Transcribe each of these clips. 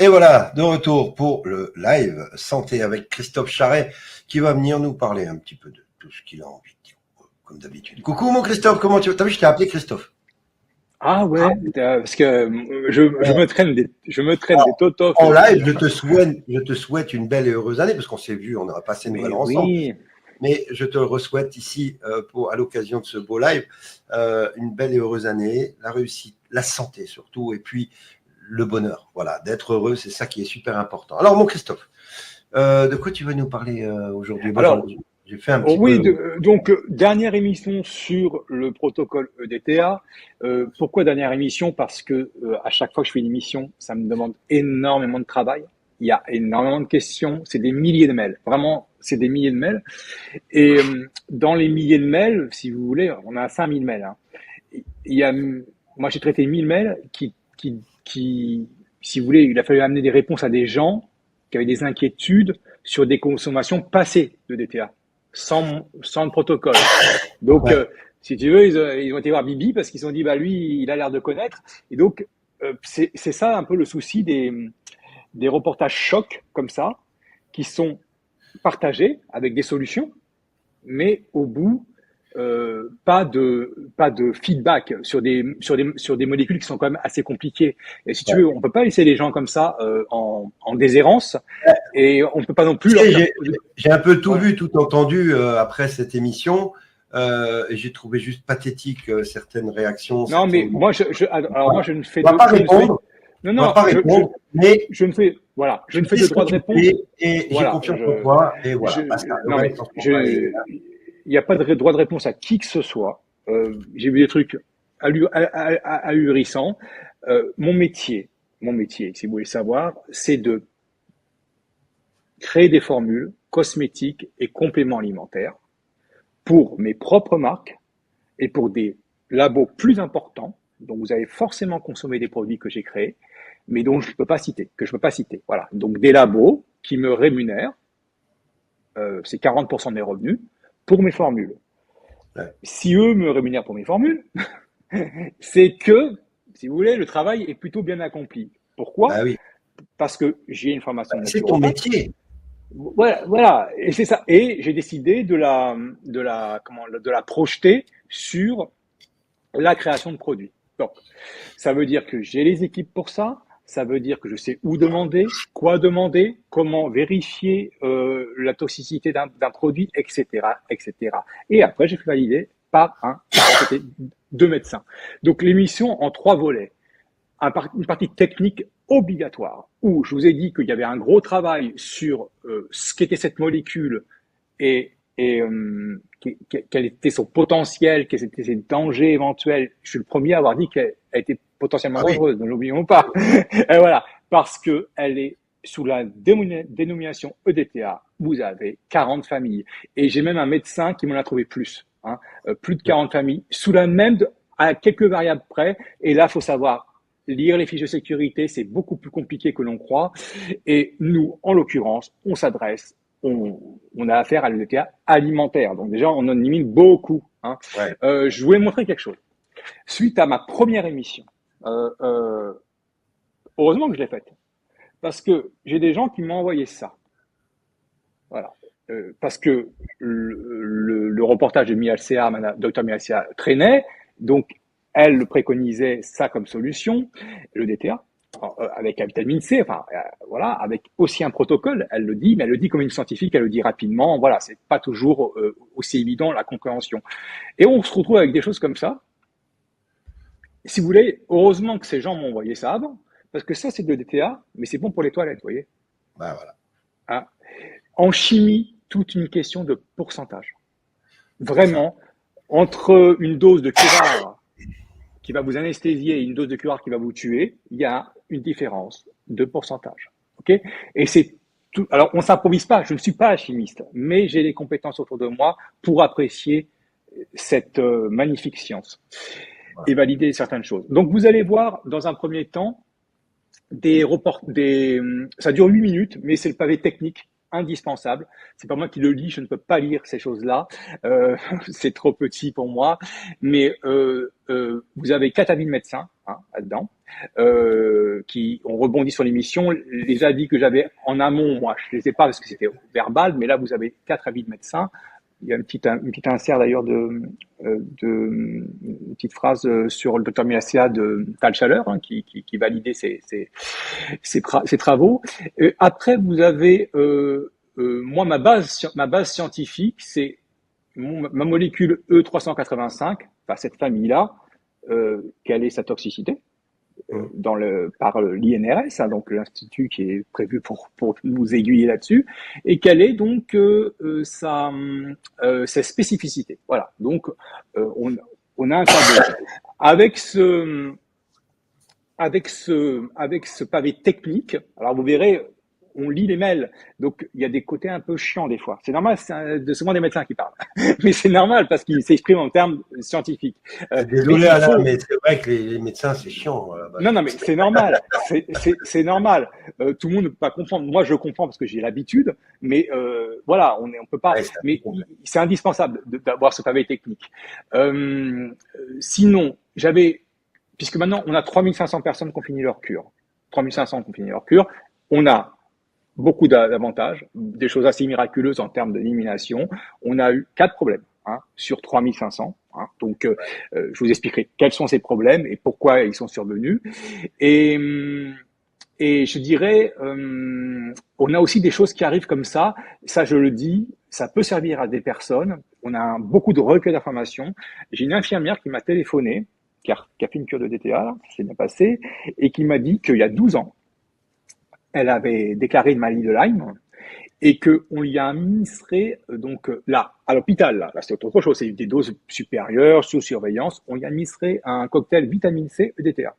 Et voilà, de retour pour le live santé avec Christophe Charret qui va venir nous parler un petit peu de tout ce qu'il a envie de dire, comme d'habitude. Coucou mon Christophe, comment tu vas? T'as vu, je t'ai appelé Christophe. Ah ouais, parce que je me traîne des totof. En live, je te souhaite une belle et heureuse année parce qu'on s'est vu, on aura passé Noël Mais ensemble. oui, Mais je te le souhaite ici à l'occasion de ce beau live, une belle et heureuse année, la réussite, la santé surtout, et puis le bonheur. Voilà, d'être heureux, c'est ça qui est super important. Alors mon Christophe, de quoi tu veux nous parler aujourd'hui? alors J'ai fait un petit oui, peu. donc dernière émission sur le protocole EDTA. Pourquoi dernière émission? Parce que à chaque fois que je fais une émission, ça me demande énormément de travail. Il y a énormément de questions, c'est des milliers de mails. Vraiment, c'est des milliers de mails. Et dans les milliers de mails, si vous voulez, on a 5000 mails. Hein. Il y a, moi, j'ai traité 1000 mails qui, si vous voulez, il a fallu amener des réponses à des gens qui avaient des inquiétudes sur des consommations passées de DTA, sans le protocole. Donc, Ouais. si tu veux, ils ont été voir Bibi parce qu'ils se sont dit, bah lui, il a l'air de connaître. Et donc, c'est ça un peu le souci des reportages chocs comme ça, qui sont partagés avec des solutions, mais au bout, pas de feedback sur des molécules qui sont quand même assez compliquées. Et si tu veux, on peut pas laisser les gens comme ça en déshérence, et on peut pas non plus Tu leur sais, faire. j'ai un peu tout Voilà. vu, tout entendu après cette émission. Et j'ai trouvé juste pathétique certaines réactions, Non, mais certaines. moi, alors moi, je ne fais On va de, pas je ne fais, répondre, non, on va non, pas répondre, mais je ne fais, voilà, je tu ne fais dis de ce que droit de tu réponse. fais et j'ai Voilà, confiance en toi. Et je, voilà, basta. Le non mais reste, on s'en bat les- il n'y a pas de droit de réponse à qui que ce soit. J'ai vu des trucs ahurissants. Mon métier, si vous voulez savoir, c'est de créer des formules cosmétiques et compléments alimentaires pour mes propres marques et pour des labos plus importants, dont vous avez forcément consommé des produits que j'ai créés, mais dont je ne peux pas citer, que je ne peux pas citer. Voilà. Donc des labos qui me rémunèrent, c'est 40% de mes revenus, pour mes formules. Ouais. Si eux me rémunèrent pour mes formules, c'est que, si vous voulez, le travail est plutôt bien accompli. Pourquoi? Bah oui, Parce que j'ai une formation de c'est ton naturopathe. métier. Voilà, voilà, et c'est ça. Et j'ai décidé de la projeter sur la création de produits. Donc, ça veut dire que j'ai les équipes pour ça. Ça veut dire que je sais où demander, quoi demander, comment vérifier la toxicité d'un produit, etc., etc. Et après, j'ai fait valider par c'était 2 médecins. Donc, l'émission en 3 volets. Une partie technique obligatoire, où je vous ai dit qu'il y avait un gros travail sur ce qu'était cette molécule et quel était son potentiel, quels étaient ses dangers éventuels. Je suis le premier à avoir dit qu'elle était potentiellement Ah oui. dangereuse, ne l'oublions pas. Et voilà, parce que elle est sous la dénomination EDTA, vous avez 40 familles. Et j'ai même un médecin qui m'en a trouvé plus, hein, plus de 40 familles, sous la même, à quelques variables près. Et là, il faut savoir lire les fiches de sécurité, c'est beaucoup plus compliqué que l'on croit. Et nous, en l'occurrence, on a affaire à l'EDTA alimentaire. Donc déjà, on en élimine beaucoup. Hein. Ouais. Je voulais montrer quelque chose. Suite à ma première émission, heureusement que je l'ai faite, parce que j'ai des gens qui m'ont envoyé ça. Voilà. Parce que le reportage de Mialcea, Dr Mialcea, traînait, donc elle le préconisait ça comme solution, le DTA, avec la vitamine C, enfin voilà, avec aussi un protocole, elle le dit, mais elle le dit comme une scientifique, elle le dit rapidement, voilà, c'est pas toujours aussi évident la compréhension. Et on se retrouve avec des choses comme ça. Si vous voulez, heureusement que ces gens m'ont envoyé ça avant, parce que ça c'est de DTA, mais c'est bon pour les toilettes, vous voyez. Bah voilà. Hein. En chimie, toute une question de pourcentage. C'est ça. Vraiment, entre une dose de curare qui va vous anesthésier et une dose de curare qui va vous tuer, il y a une différence de pourcentage. Ok? Et c'est tout. Alors, on s'improvise pas. Je ne suis pas chimiste, mais j'ai les compétences autour de moi pour apprécier cette magnifique science et valider certaines choses. Donc vous allez voir dans un premier temps ça dure 8 minutes, mais c'est le pavé technique indispensable. C'est pas moi qui le lis, je ne peux pas lire ces choses-là. C'est trop petit pour moi. Mais vous avez 4 avis de médecins là-dedans, qui ont rebondi sur l'émission. Les avis que j'avais en amont, moi, je les ai pas parce que c'était verbal, mais là, vous avez 4 avis de médecins. Il y a une petite insert d'ailleurs une petite phrase sur le docteur Milassia de Tal Chaleur qui validait ces travaux. Après, vous avez moi ma base scientifique, c'est ma molécule E385, enfin cette famille-là, quelle est sa toxicité par l'INRS, donc l'institut qui est prévu pour nous aiguiller là-dessus, et quelle est donc sa spécificité. Voilà, donc on a un tableau. Avec ce pavé technique, alors vous verrez, on lit les mails, donc il y a des côtés un peu chiants des fois. C'est normal, c'est souvent des médecins qui parlent, mais c'est normal parce qu'ils s'expriment en termes scientifiques. Désolé Alain, mais c'est vrai que les médecins c'est chiant. Non, mais c'est normal, c'est normal. Tout le monde ne peut pas comprendre. Moi, je comprends parce que j'ai l'habitude, mais voilà, on peut pas. Ouais, mais c'est indispensable d'avoir ce pavé technique. Sinon, puisque maintenant on a 3500 personnes qui ont fini leur cure. 3500 qui ont fini leur cure. On a beaucoup d'avantages, des choses assez miraculeuses en termes d'élimination. On a eu 4 problèmes sur 3500. Donc, je vous expliquerai quels sont ces problèmes et pourquoi ils sont survenus. Et je dirais, on a aussi des choses qui arrivent comme ça. Ça, je le dis, ça peut servir à des personnes. On a beaucoup de recueil d'informations. J'ai une infirmière qui m'a téléphoné, qui a fait une cure de DTA, là, ça s'est bien passé, et qui m'a dit qu'il y a 12 ans, elle avait déclaré une maladie de Lyme et qu'on lui a administré, donc là, à l'hôpital, là c'est autre chose, c'est des doses supérieures, sous surveillance, on lui a administré un cocktail vitamine C EDTA.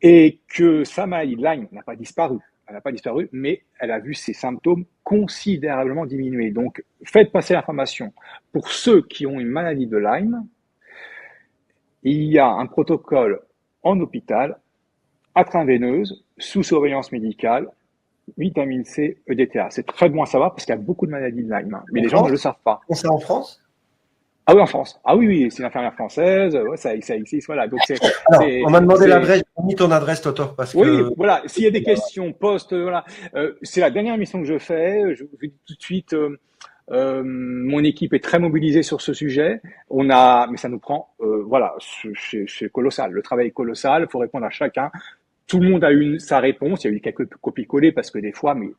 Et que sa maladie de Lyme n'a pas disparu. Elle n'a pas disparu, mais elle a vu ses symptômes considérablement diminuer. Donc, faites passer l'information. Pour ceux qui ont une maladie de Lyme, il y a un protocole en hôpital, intraveineuse, sous surveillance médicale, vitamine C, EDTA. C'est très bon à savoir parce qu'il y a beaucoup de maladies de Lyme, mais les gens ne le savent pas. C'est en France? Ah oui, en France. Ah oui, c'est une infirmière française. Ouais, ça existe, voilà. Donc alors, on m'a demandé l'adresse. J'ai mis ton adresse, Toto, parce que. Oui, voilà. S'il y a des questions, poste, voilà. C'est la dernière mission que je fais. Je vous dis tout de suite. Mon équipe est très mobilisée sur ce sujet. Mais ça nous prend, voilà, c'est colossal. Le travail est colossal. Il faut répondre à chacun. Tout le monde a eu sa réponse. Il y a eu quelques copier-coller parce que des fois, il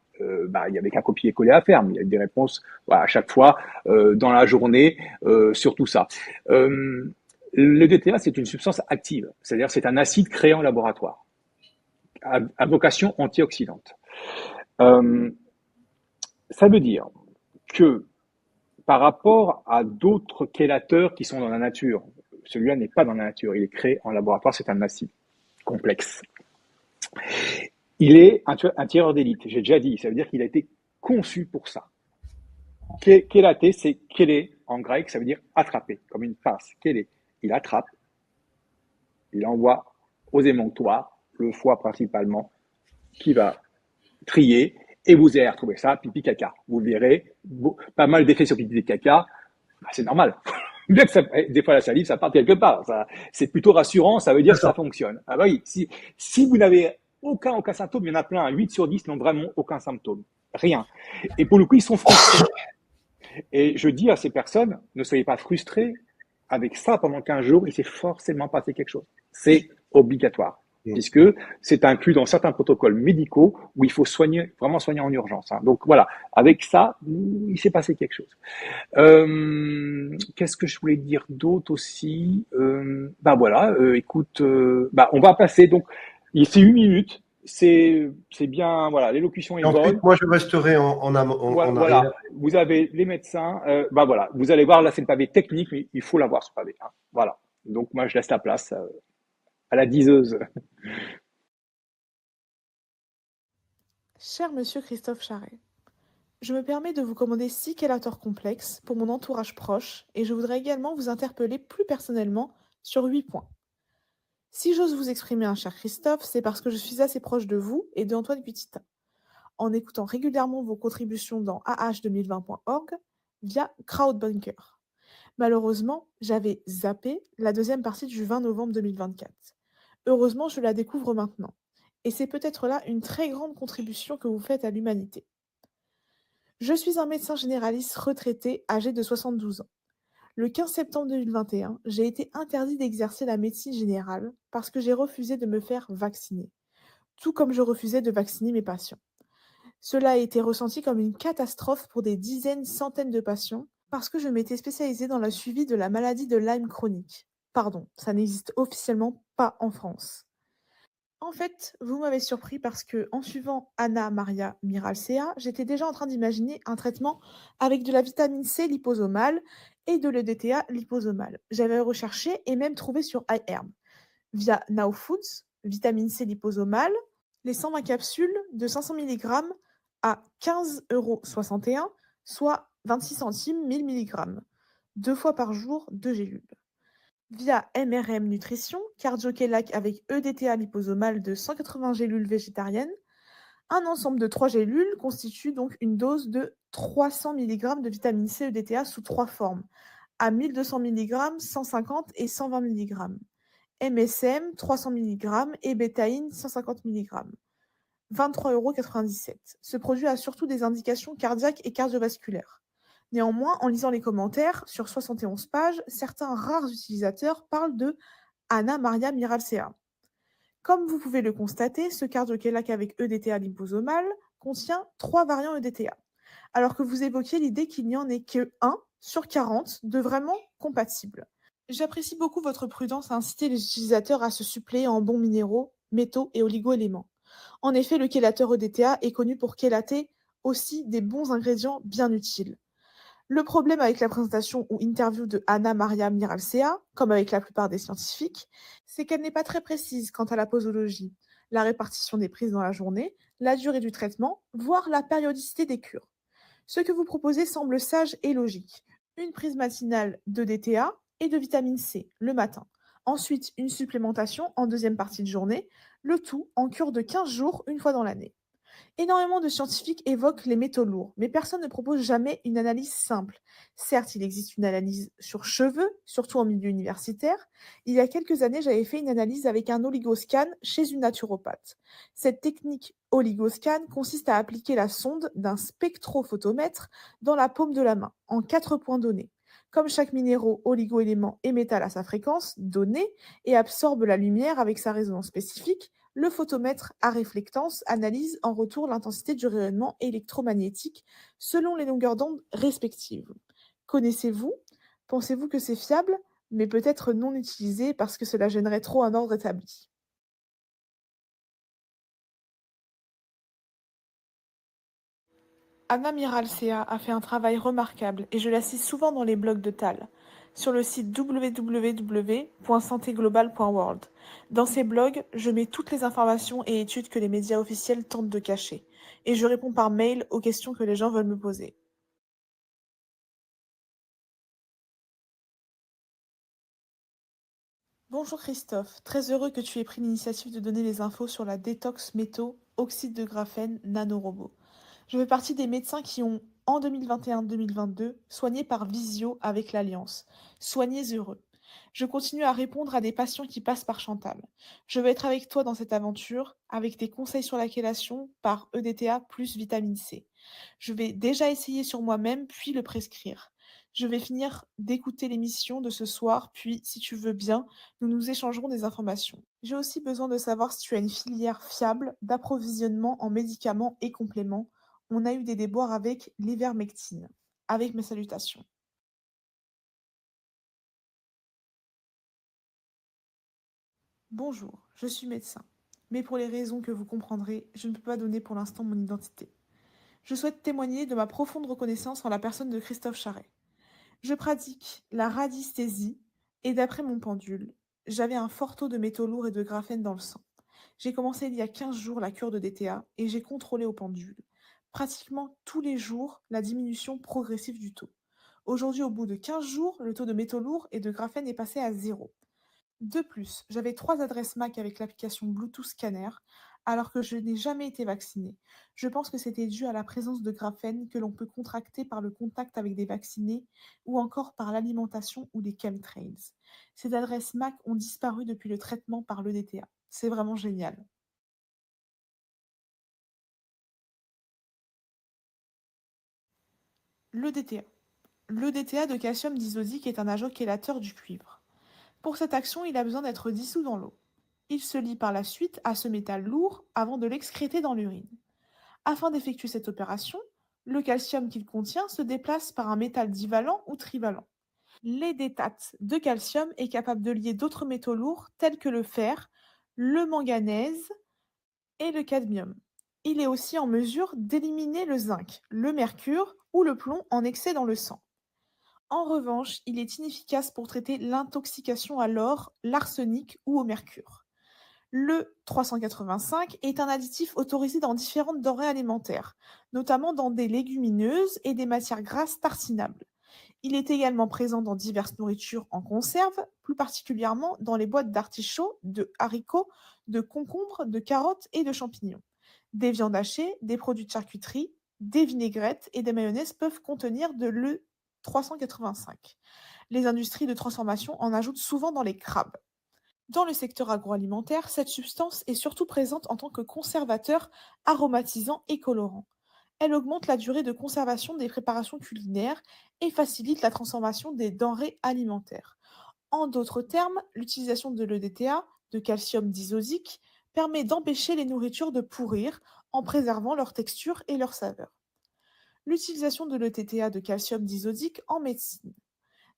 y avait qu'un copier-coller à faire. Mais il y a eu des réponses, voilà, à chaque fois dans la journée sur tout ça. Le DTA, c'est une substance active, c'est-à-dire c'est un acide créé en laboratoire à vocation antioxydante. Ça veut dire que par rapport à d'autres chélateurs qui sont dans la nature, celui-là n'est pas dans la nature, il est créé en laboratoire, c'est un acide complexe. Il est un tireur d'élite, j'ai déjà dit, ça veut dire qu'il a été conçu pour ça. Chélaté, c'est kélé en grec, ça veut dire attraper, comme une pince. Kélé, il attrape, il envoie aux émonctoires, le foie principalement, qui va trier, et vous allez retrouver ça, pipi caca. Vous verrez, pas mal d'effets sur pipi caca, c'est normal. Bien que des fois la salive, ça part quelque part. C'est plutôt rassurant, ça veut dire que ça fonctionne. Ah bah oui, si vous n'avez aucun symptôme, il y en a plein, 8 sur 10 n'ont vraiment aucun symptôme. Rien. Et pour le coup, ils sont frustrés. Et je dis à ces personnes, ne soyez pas frustrés. Avec ça, pendant 15 jours, il s'est forcément passé quelque chose. C'est obligatoire, puisque c'est inclus dans certains protocoles médicaux où il faut vraiment soigner en urgence. Donc voilà, avec ça, il s'est passé quelque chose. Qu'est-ce que je voulais dire d'autre aussi voilà, écoute, on va passer. Donc, c'est 8 minutes. C'est bien, voilà, l'élocution est bonne. Moi, je resterai en voilà, vous avez les médecins. Voilà, vous allez voir, là, c'est le pavé technique, mais il faut l'avoir, ce pavé. Voilà. Donc, moi, je laisse la place à la diseuse. Cher monsieur Christophe Charret, Je me permets de vous commander 6 chélateurs complexes pour mon entourage proche et je voudrais également vous interpeller plus personnellement sur 8 points. Si j'ose vous exprimer un cher Christophe, c'est parce que je suis assez proche de vous et de Antoine Putita, en écoutant régulièrement vos contributions dans ah2020.org via Crowdbunker. Malheureusement, j'avais zappé la deuxième partie du 20 novembre 2024. Heureusement, je la découvre maintenant. Et c'est peut-être là une très grande contribution que vous faites à l'humanité. Je suis un médecin généraliste retraité âgé de 72 ans. Le 15 septembre 2021, j'ai été interdit d'exercer la médecine générale parce que j'ai refusé de me faire vacciner, tout comme je refusais de vacciner mes patients. Cela a été ressenti comme une catastrophe pour des dizaines, centaines de patients parce que je m'étais spécialisée dans le suivi de la maladie de Lyme chronique. Pardon, ça n'existe officiellement pas en France. En fait, vous m'avez surpris parce que, en suivant Anna Maria Miralcea, j'étais déjà en train d'imaginer un traitement avec de la vitamine C liposomale et de l'EDTA liposomale. J'avais recherché et même trouvé sur iHerb, via Now Foods, vitamine C liposomale, les 120 capsules de 500 mg à 15,61 €, soit 26 centimes 1000 mg, 2 fois par jour, 2 gélules. Via MRM Nutrition, Cardiokelac avec EDTA liposomale de 180 gélules végétariennes, un ensemble de 3 gélules constitue donc une dose de 300 mg de vitamine C EDTA sous 3 formes, à 1200 mg, 150 et 120 mg. MSM 300 mg et bétaïne 150 mg. 23,97 €. Ce produit a surtout des indications cardiaques et cardiovasculaires. Néanmoins, en lisant les commentaires, sur 71 pages, certains rares utilisateurs parlent de Anna Maria Miralcea. Comme vous pouvez le constater, ce cardiokelac avec EDTA liposomale contient 3 variants EDTA, alors que vous évoquiez l'idée qu'il n'y en ait que 1 sur 40 de vraiment compatibles. J'apprécie beaucoup votre prudence à inciter les utilisateurs à se suppléer en bons minéraux, métaux et oligo-éléments. En effet, le chélateur EDTA est connu pour chélater aussi des bons ingrédients bien utiles. Le problème avec la présentation ou interview de Anna Maria Miralcea, comme avec la plupart des scientifiques, c'est qu'elle n'est pas très précise quant à la posologie, la répartition des prises dans la journée, la durée du traitement, voire la périodicité des cures. Ce que vous proposez semble sage et logique. Une prise matinale de DTA et de vitamine C le matin. Ensuite, une supplémentation en deuxième partie de journée, le tout en cure de 15 jours une fois dans l'année. Énormément de scientifiques évoquent les métaux lourds, mais personne ne propose jamais une analyse simple. Certes, il existe une analyse sur cheveux, surtout en milieu universitaire. Il y a quelques années, j'avais fait une analyse avec un oligoscan chez une naturopathe. Cette technique oligoscan consiste à appliquer la sonde d'un spectrophotomètre dans la paume de la main, en 4 points donnés. Comme chaque minéraux, oligo-élément et métal a sa fréquence donnée et absorbe la lumière avec sa résonance spécifique, le photomètre à réflectance analyse en retour l'intensité du rayonnement électromagnétique selon les longueurs d'onde respectives. Connaissez-vous? Pensez-vous que c'est fiable, mais peut-être non utilisé parce que cela gênerait trop un ordre établi? Anna Miralcea a fait un travail remarquable et je la cite souvent dans les blogs de Tal, sur le site www.santéglobale.world. Dans ces blogs, je mets toutes les informations et études que les médias officiels tentent de cacher, et je réponds par mail aux questions que les gens veulent me poser. Bonjour Christophe, très heureux que tu aies pris l'initiative de donner les infos sur la détox métaux oxyde de graphène nanorobot. Je fais partie des médecins qui ont, en 2021-2022, soigné par visio avec l'Alliance. Soignez heureux. Je continue à répondre à des patients qui passent par Chantal. Je veux être avec toi dans cette aventure, avec tes conseils sur la chélation par EDTA plus vitamine C. Je vais déjà essayer sur moi-même, puis le prescrire. Je vais finir d'écouter l'émission de ce soir, puis, si tu veux bien, nous nous échangerons des informations. J'ai aussi besoin de savoir si tu as une filière fiable d'approvisionnement en médicaments et compléments. On a eu des déboires avec l'ivermectine. Avec mes salutations. Bonjour, je suis médecin. Mais pour les raisons que vous comprendrez, je ne peux pas donner pour l'instant mon identité. Je souhaite témoigner de ma profonde reconnaissance en la personne de Christophe Charret. Je pratique la radisthésie et d'après mon pendule, j'avais un fort taux de métaux lourds et de graphène dans le sang. J'ai commencé il y a 15 jours la cure de DTA et j'ai contrôlé au pendule. pratiquement tous les jours la diminution progressive du taux. Aujourd'hui, au bout de 15 jours, le taux de métaux lourds et de graphène est passé à zéro. De plus, j'avais 3 adresses MAC avec l'application Bluetooth Scanner, alors que je n'ai jamais été vaccinée. Je pense que c'était dû à la présence de graphène que l'on peut contracter par le contact avec des vaccinés ou encore par l'alimentation ou les chemtrails. Ces adresses MAC ont disparu depuis le traitement par l'EDTA. C'est vraiment génial. L'EDTA. L'EDTA de calcium disodique est un agent chélateur du cuivre. Pour cette action, il a besoin d'être dissous dans l'eau. Il se lie par la suite à ce métal lourd avant de l'excréter dans l'urine. Afin d'effectuer cette opération, le calcium qu'il contient se déplace par un métal divalent ou trivalent. L'édétate de calcium est capable de lier d'autres métaux lourds tels que le fer, le manganèse et le cadmium. Il est aussi en mesure d'éliminer le zinc, le mercure ou le plomb en excès dans le sang. En revanche, il est inefficace pour traiter l'intoxication à l'or, l'arsenic ou au mercure. Le 385 est un additif autorisé dans différentes denrées alimentaires, notamment dans des légumineuses et des matières grasses tartinables. Il est également présent dans diverses nourritures en conserve, plus particulièrement dans les boîtes d'artichauts, de haricots, de concombres, de carottes et de champignons. Des viandes hachées, des produits de charcuterie, des vinaigrettes et des mayonnaises peuvent contenir de l'E385. Les industries de transformation en ajoutent souvent dans les crabes. Dans le secteur agroalimentaire, cette substance est surtout présente en tant que conservateur, aromatisant et colorant. Elle augmente la durée de conservation des préparations culinaires et facilite la transformation des denrées alimentaires. En d'autres termes, l'utilisation de l'EDTA, de calcium disodique, permet d'empêcher les nourritures de pourrir en préservant leur texture et leur saveur. L'utilisation de l'EDTA de calcium disodique en médecine.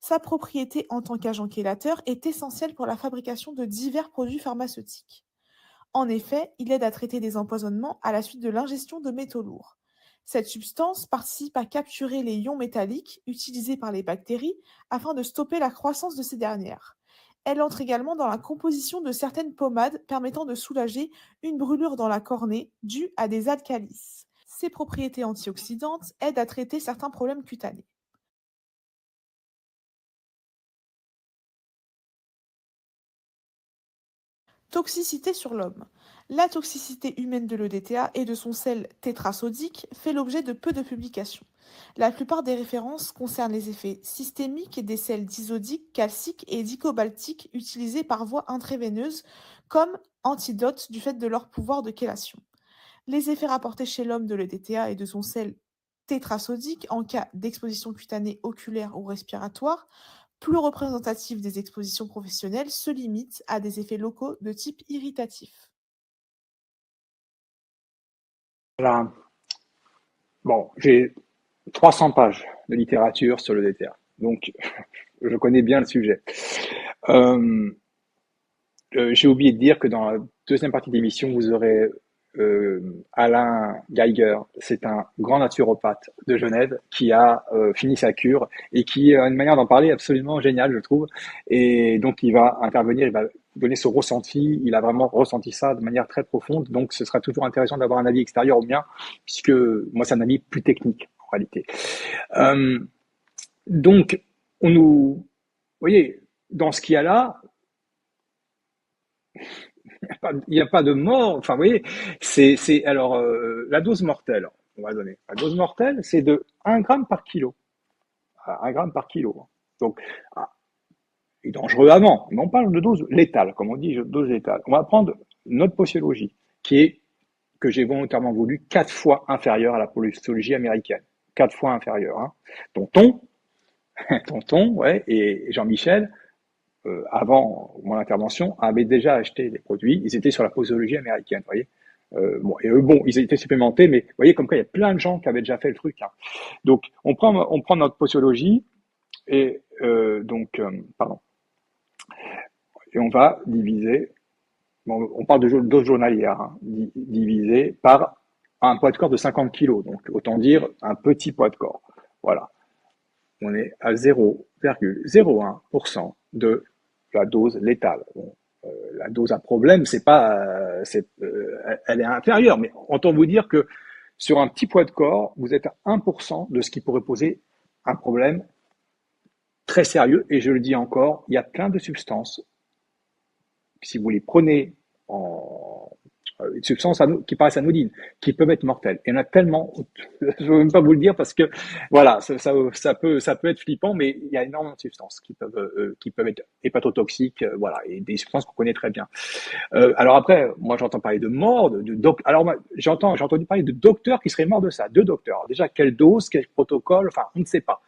Sa propriété en tant qu'agent chélateur est essentielle pour la fabrication de divers produits pharmaceutiques. En effet, il aide à traiter des empoisonnements à la suite de l'ingestion de métaux lourds. Cette substance participe à capturer les ions métalliques utilisés par les bactéries afin de stopper la croissance de ces dernières. Elle entre également dans la composition de certaines pommades permettant de soulager une brûlure dans la cornée due à des alcalis. Ses propriétés antioxydantes aident à traiter certains problèmes cutanés. Toxicité sur l'homme. La toxicité humaine de l'EDTA et de son sel tétrasodique fait l'objet de peu de publications. La plupart des références concernent les effets systémiques des sels disodiques, calciques et dicobaltiques utilisés par voie intraveineuse comme antidote du fait de leur pouvoir de chélation. Les effets rapportés chez l'homme de l'EDTA et de son sel tétrasodique en cas d'exposition cutanée oculaire ou respiratoire, plus représentatifs des expositions professionnelles, se limitent à des effets locaux de type irritatif. Voilà. Bon, j'ai 300 pages de littérature sur le DTA, donc je connais bien le sujet. Euh, j'ai oublié de dire que dans la deuxième partie de l'émission, vous aurez Alain Geiger, c'est un grand naturopathe de Genève qui a fini sa cure et qui a une manière d'en parler absolument géniale, je trouve. Et donc, il va intervenir, il va donner son ressenti. Il a vraiment ressenti ça de manière très profonde. Donc, ce sera toujours intéressant d'avoir un avis extérieur au mien, puisque moi, c'est un avis plus technique en réalité. Euh, donc, vous voyez, dans ce qu'il y a là, il n'y a pas de mort. Enfin, vous voyez, alors la dose mortelle. On va donner. La dose mortelle, c'est de 1 gramme par kilo. 1 gramme par kilo. Donc, il est dangereux avant. Mais on parle de dose létale, comme on dit, dose létale. On va prendre notre posologie, que j'ai volontairement voulu 4 fois inférieure à la posologie américaine. 4 fois inférieure. Hein. Tonton, ouais, et Jean-Michel, avant mon intervention, avaient déjà acheté des produits. Ils étaient sur la posologie américaine, vous voyez. Et eux, ils étaient supplémentés, mais vous voyez comme quoi il y a plein de gens qui avaient déjà fait le truc. Hein. Donc, on prend notre posologie et pardon, et on va diviser. Bon, on parle de dose journalière, hein, divisé par un poids de corps de 50 kg. Donc, autant dire un petit poids de corps. Voilà. On est à 0,01% de la dose létale. Bon, la dose à problème, elle est inférieure, mais autant vous dire que Sur un petit poids de corps, vous êtes à 1% de ce qui pourrait poser un problème très sérieux. Et je le dis encore, il y a plein de substances, si vous les prenez en substances qui paraissent anodines, qui peuvent être mortelles. Il y en a tellement, je ne veux même pas vous le dire parce que voilà, ça peut être flippant, mais il y a énormément de substances qui peuvent être hépatotoxiques, voilà, et des substances qu'on connaît très bien. Alors après, moi j'entends parler de mort, alors j'ai entendu parler de docteurs qui seraient morts de ça, 2 docteurs. Alors, déjà, quelle dose, quel protocole, enfin, on ne sait pas.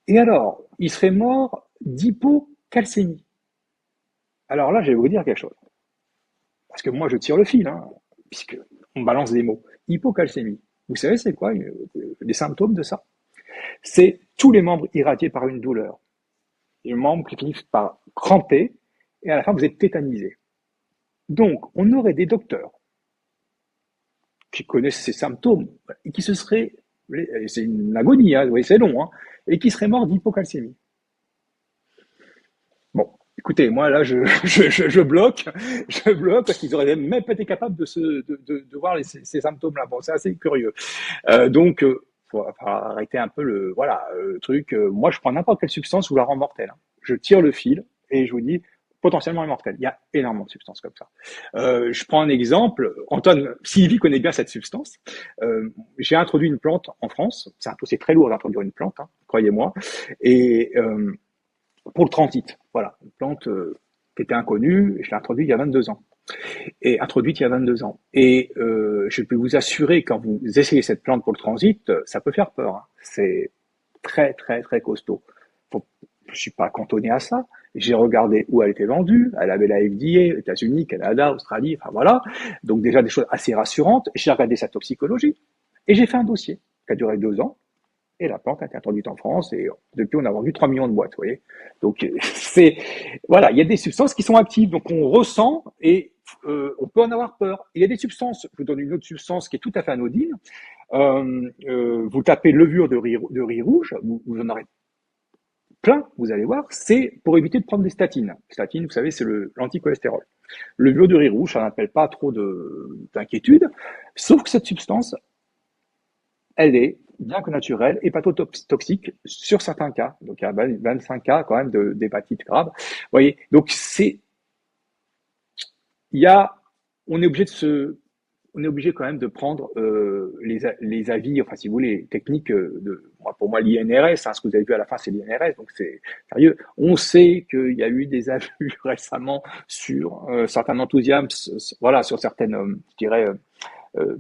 Et alors, ils seraient morts d'hypocalcémie. Alors là, je vais vous dire quelque chose. Parce que moi, je tire le fil, hein, puisque on balance des mots. Hypocalcémie. Vous savez, c'est quoi les symptômes de ça? C'est tous les membres irradiés par une douleur. Les membres qui finissent par cramper, et à la fin, vous êtes tétanisé. Donc, on aurait des docteurs qui connaissent ces symptômes et qui se seraient, c'est une agonie, hein, vous voyez, c'est long, hein, et qui seraient morts d'hypocalcémie. Bon, écoutez, moi là, je bloque parce qu'ils auraient même pas été capables de voir ces symptômes-là. Bon, c'est assez curieux. Donc, faut arrêter un peu le truc. Moi, je prends n'importe quelle substance, je vous la rends mortelle, hein. Je tire le fil et je vous dis potentiellement immortelle. Il y a énormément de substances comme ça. Je prends un exemple. Antoine Sylvie connaît bien cette substance. J'ai introduit une plante en France. C'est très lourd d'introduire une plante, hein, croyez-moi. Et pour le transit, voilà, une plante qui était inconnue, je l'ai introduite il y a 22 ans. Et introduite il y a 22 ans. Et je peux vous assurer, quand vous essayez cette plante pour le transit, ça peut faire peur, hein. C'est très, très, très costaud. Je ne suis pas cantonné à ça. J'ai regardé où elle était vendue. Elle avait la FDA, États-Unis, Canada, Australie, enfin voilà. Donc déjà des choses assez rassurantes. J'ai regardé sa toxicologie et j'ai fait un dossier qui a duré 2 ans. Et la plante a été introduite en France et depuis on a vendu 3 millions de boîtes, vous voyez. Donc voilà, il y a des substances qui sont actives, donc on ressent et on peut en avoir peur. Il y a des substances, je vous donne une autre substance qui est tout à fait anodine. Vous tapez levure de riz rouge, vous en aurez plein, vous allez voir, c'est pour éviter de prendre des statines. Statine, vous savez, c'est l'anticholestérol. Levure de riz rouge, ça n'appelle pas trop d'inquiétude, sauf que cette substance, elle est, bien que naturelle, hépatotoxique sur certains cas. Donc il y a 25 cas quand même d'hépatite grave. Vous voyez, donc on est obligé quand même de prendre les avis, enfin si vous voulez, techniques pour moi l'INRS, hein, ce que vous avez vu à la fin c'est l'INRS, donc c'est sérieux. On sait qu'il y a eu des abus récemment sur certains enthousiasmes, voilà, sur certaines, je dirais,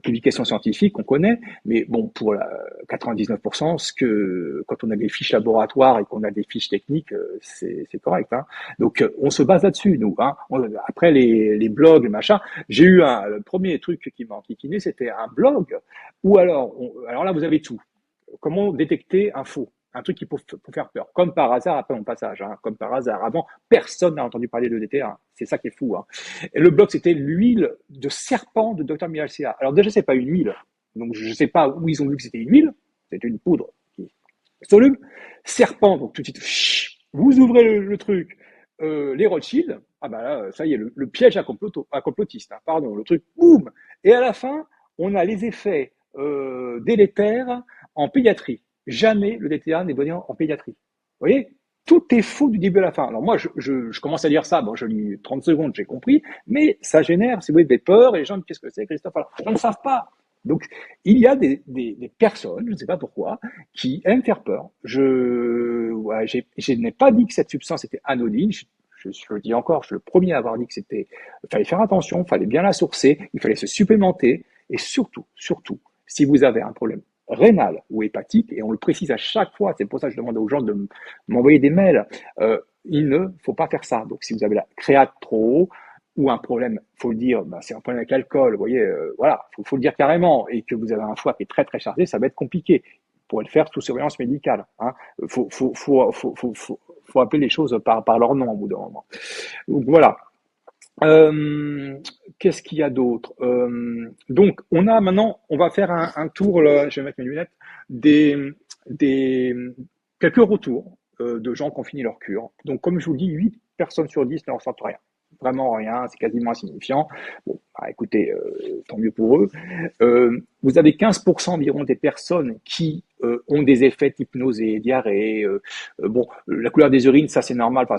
publications scientifiques qu'on connaît, mais bon, pour 99%, quand on a des fiches laboratoires et qu'on a des fiches techniques, c'est correct, hein. Donc, on se base là-dessus, nous, hein. Après les blogs, machin, j'ai eu le premier truc qui m'a enquiquiné, c'était un blog où alors là, vous avez tout. Comment détecter un faux? Un truc qui peut faire peur. Comme par hasard, après mon passage, hein, comme par hasard. Avant, personne n'a entendu parler de DTA. C'est ça qui est fou, hein. Et le blog, c'était l'huile de serpent de Dr Miral CA. Alors déjà, c'est pas une huile. Donc, je sais pas où ils ont vu que c'était une huile. C'était une poudre qui soluble. Serpent, donc tout de suite, vous ouvrez le truc. Les Rothschild, ah bah là, ça y est, le piège à complotiste, hein, pardon, le truc, boum. Et à la fin, on a les effets délétères en pédiatrie. Jamais le DTA n'est donné en pédiatrie. Vous voyez, tout est faux du début à la fin. Alors moi, je commence à lire ça, bon, je lis 30 secondes, j'ai compris, mais ça génère, si vous voulez, des peurs, et les gens disent, qu'est-ce que c'est, Christophe? Alors, les gens ne savent pas. Donc, il y a des personnes, je ne sais pas pourquoi, qui aiment faire peur. Je n'ai pas dit que cette substance était anodine. Je le dis encore, je suis le premier à avoir dit que il fallait faire attention, il fallait bien la sourcer, il fallait se supplémenter, et surtout, si vous avez un problème rénal ou hépatique, et on le précise à chaque fois, c'est pour ça que je demande aux gens de m'envoyer des mails, il ne faut pas faire ça. Donc si vous avez la créate trop haut, ou un problème, faut le dire, c'est un problème avec l'alcool, vous voyez, voilà, faut le dire carrément, et que vous avez un foie qui est très très chargé, ça va être compliqué. Pour le faire sous surveillance médicale, hein. Faut appeler les choses par leur nom au bout d'un moment. Donc voilà. Qu'est-ce qu'il y a d'autre? Donc, on va faire un tour, là, je vais mettre mes lunettes, quelques retours de gens qui ont fini leur cure. Donc, comme je vous le dis, 8 personnes sur 10 ne ressentent rien. vraiment rien, c'est quasiment insignifiant. Bon, bah, écoutez, tant mieux pour eux. Vous avez 15% environ des personnes qui ont des effets type nausée, diarrhée. Bon, la couleur des urines, ça c'est normal. Enfin,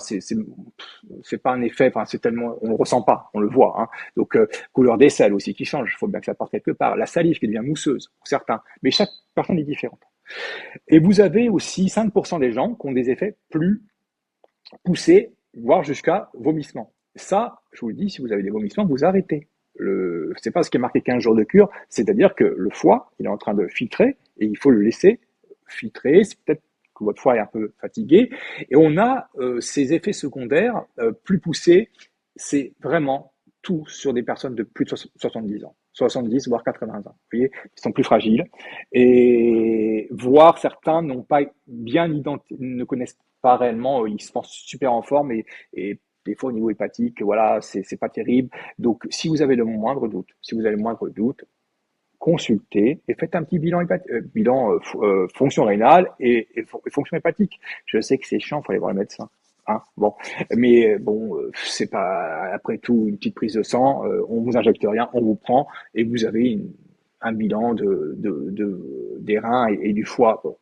c'est pas un effet. Enfin, c'est tellement, on le ressent pas, on le voit. Hein. Donc, couleur des selles aussi qui change. Il faut bien que ça parte quelque part. La salive qui devient mousseuse pour certains. Mais chaque personne est différente. Et vous avez aussi 5% des gens qui ont des effets plus poussés, voire jusqu'à vomissement. Ça, je vous le dis, si vous avez des vomissements, vous arrêtez. C'est pas ce qui est marqué 15 jours de cure, c'est-à-dire que le foie, il est en train de filtrer et il faut le laisser filtrer. C'est peut-être que votre foie est un peu fatigué. Et on a ces effets secondaires plus poussés. C'est vraiment tout sur des personnes de plus de 70 ans. 70 voire 80 ans. Vous voyez, ils sont plus fragiles. Et voire certains n'ont pas bien ne connaissent pas réellement, ils se pensent super en forme et des fois au niveau hépatique, voilà, c'est pas terrible. Donc si vous avez le moindre doute, consultez et faites un petit bilan fonction rénale et fonction hépatique. Je sais que c'est chiant, il faut aller voir le médecin. Hein, bon, mais bon, c'est pas après tout une petite prise de sang, on vous injecte rien, on vous prend et vous avez un bilan des reins et du foie. Bon,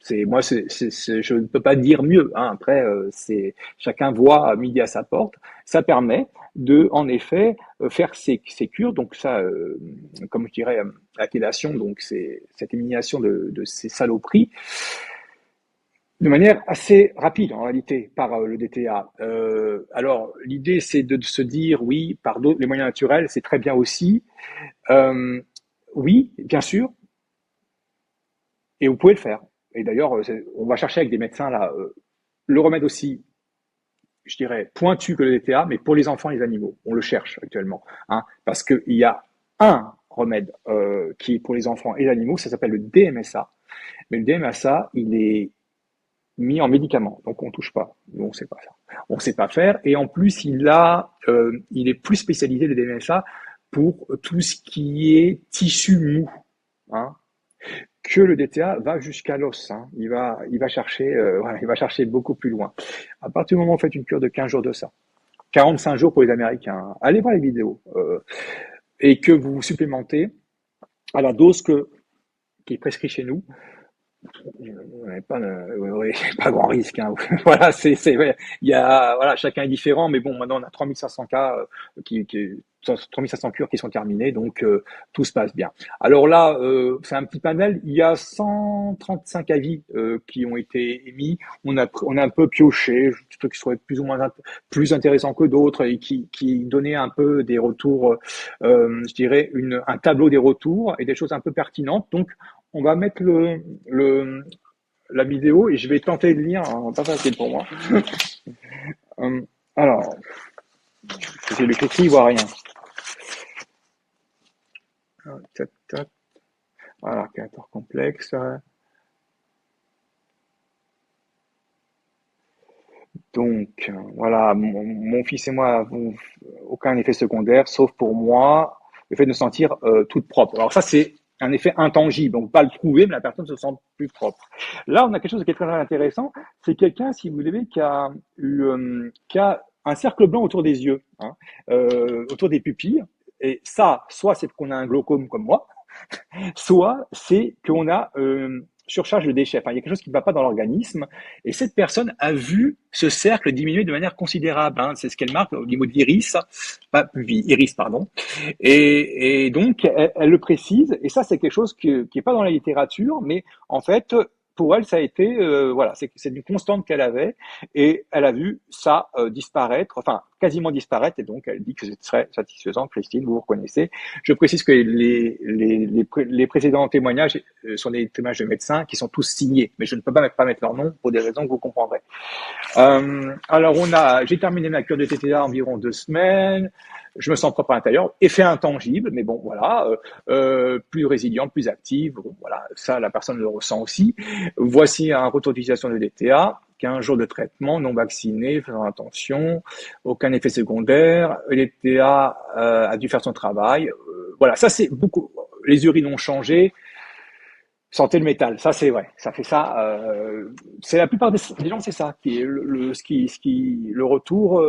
je ne peux pas dire mieux. Hein. Après, c'est chacun voit à midi à sa porte. Ça permet de, en effet, faire ces cures. Donc ça, comme je dirais, la chelation, donc c'est cette élimination de ces saloperies de manière assez rapide en réalité par le DTA. Alors l'idée c'est de se dire oui, par les moyens naturels, c'est très bien aussi. Oui, bien sûr, et vous pouvez le faire. Et d'ailleurs, on va chercher avec des médecins là le remède aussi, je dirais, pointu que le DTA, mais pour les enfants et les animaux. On le cherche actuellement, hein, parce qu'il y a un remède qui est pour les enfants et les animaux, ça s'appelle le DMSA. Mais le DMSA, il est mis en médicament, donc on touche pas, nous on sait pas ça, on sait pas faire, et en plus il est plus spécialisé le DMSA pour tout ce qui est tissu mou, hein, que le DTA va jusqu'à l'os, hein. Il va chercher, voilà, il va chercher beaucoup plus loin. À partir du moment où vous faites une cure de 15 jours de ça, 45 jours pour les Américains, hein, allez voir les vidéos, et que vous supplémentez à la dose qui est prescrite chez nous. On n'avait pas grand risque, hein. Voilà, il y a, voilà, chacun est différent, mais bon, maintenant on a 3500 cas 3500 cures qui sont terminées, donc tout se passe bien. Alors là, c'est un petit panel. Il y a 135 avis qui ont été émis. On a un peu pioché, des trucs qui seraient plus ou moins plus intéressants que d'autres et qui donnaient un peu des retours, je dirais un tableau des retours et des choses un peu pertinentes. Donc on va mettre la vidéo et je vais tenter de lire, hein, pas facile pour moi. Alors, j'ai le écrit, il voit rien. Voilà, créateur complexe. Donc, voilà, mon fils et moi n'avons aucun effet secondaire, sauf pour moi, le fait de se sentir toute propre. Alors ça, c'est un effet intangible, on ne peut pas le prouver, mais la personne se sent plus propre. Là, on a quelque chose qui est très intéressant, c'est quelqu'un, si vous voulez, qui a un cercle blanc autour des yeux, hein, autour des pupilles, et ça, soit c'est qu'on a un glaucome comme moi, soit c'est qu'on a surcharge de déchets. Enfin, il y a quelque chose qui ne va pas dans l'organisme. Et cette personne a vu ce cercle diminuer de manière considérable. Hein. C'est ce qu'elle marque au niveau de l'iris, iris, pardon. Et donc, elle le précise. Et ça, c'est quelque chose qui n'est pas dans la littérature, mais en fait, pour elle, ça a été, voilà, c'est une constante qu'elle avait, et elle a vu ça disparaître, enfin quasiment disparaître, et donc elle dit que ce serait satisfaisant. Christine, vous reconnaissez. Je précise que les précédents témoignages sont des témoignages de médecins qui sont tous signés, mais je ne peux pas mettre leur nom pour des raisons que vous comprendrez. Alors j'ai terminé ma cure de TTA environ 2 semaines. Je me sens propre à l'intérieur, effet intangible, mais bon, voilà, plus résilient, plus active. Bon, voilà, ça, la personne le ressent aussi. Voici un retour d'utilisation de DTA, 15 jours de traitement, non vacciné, faisant attention, aucun effet secondaire. Le DTA a dû faire son travail. Voilà, ça c'est beaucoup. Les urines ont changé. Sentez le métal, ça c'est vrai, ça fait ça. C'est la plupart des gens, c'est ça qui est le retour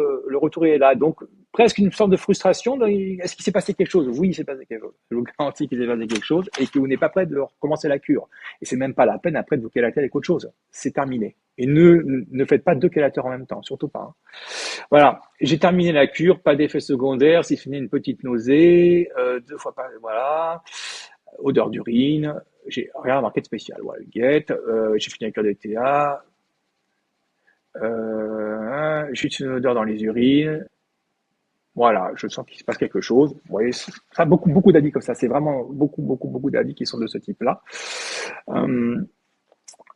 est là. Donc presque une sorte de frustration. Est-ce qu'il s'est passé quelque chose? Oui, il s'est passé quelque chose. Je vous garantis qu'il s'est passé quelque chose et que vous n'êtes pas prêt de recommencer la cure. Et c'est même pas la peine après de vous chélater avec autre chose. C'est terminé. Et ne faites pas 2 chélateurs en même temps, surtout pas. Hein. Voilà, j'ai terminé la cure, pas d'effet secondaire, si ce n'est une petite nausée, 2 fois par, voilà, odeur d'urine, j'ai rien remarqué de spécial. Voilà, guette, j'ai fini la cure de TA, juste une odeur dans les urines. Voilà, je sens qu'il se passe quelque chose. Vous voyez, ça beaucoup d'avis comme ça. C'est vraiment beaucoup d'avis qui sont de ce type-là.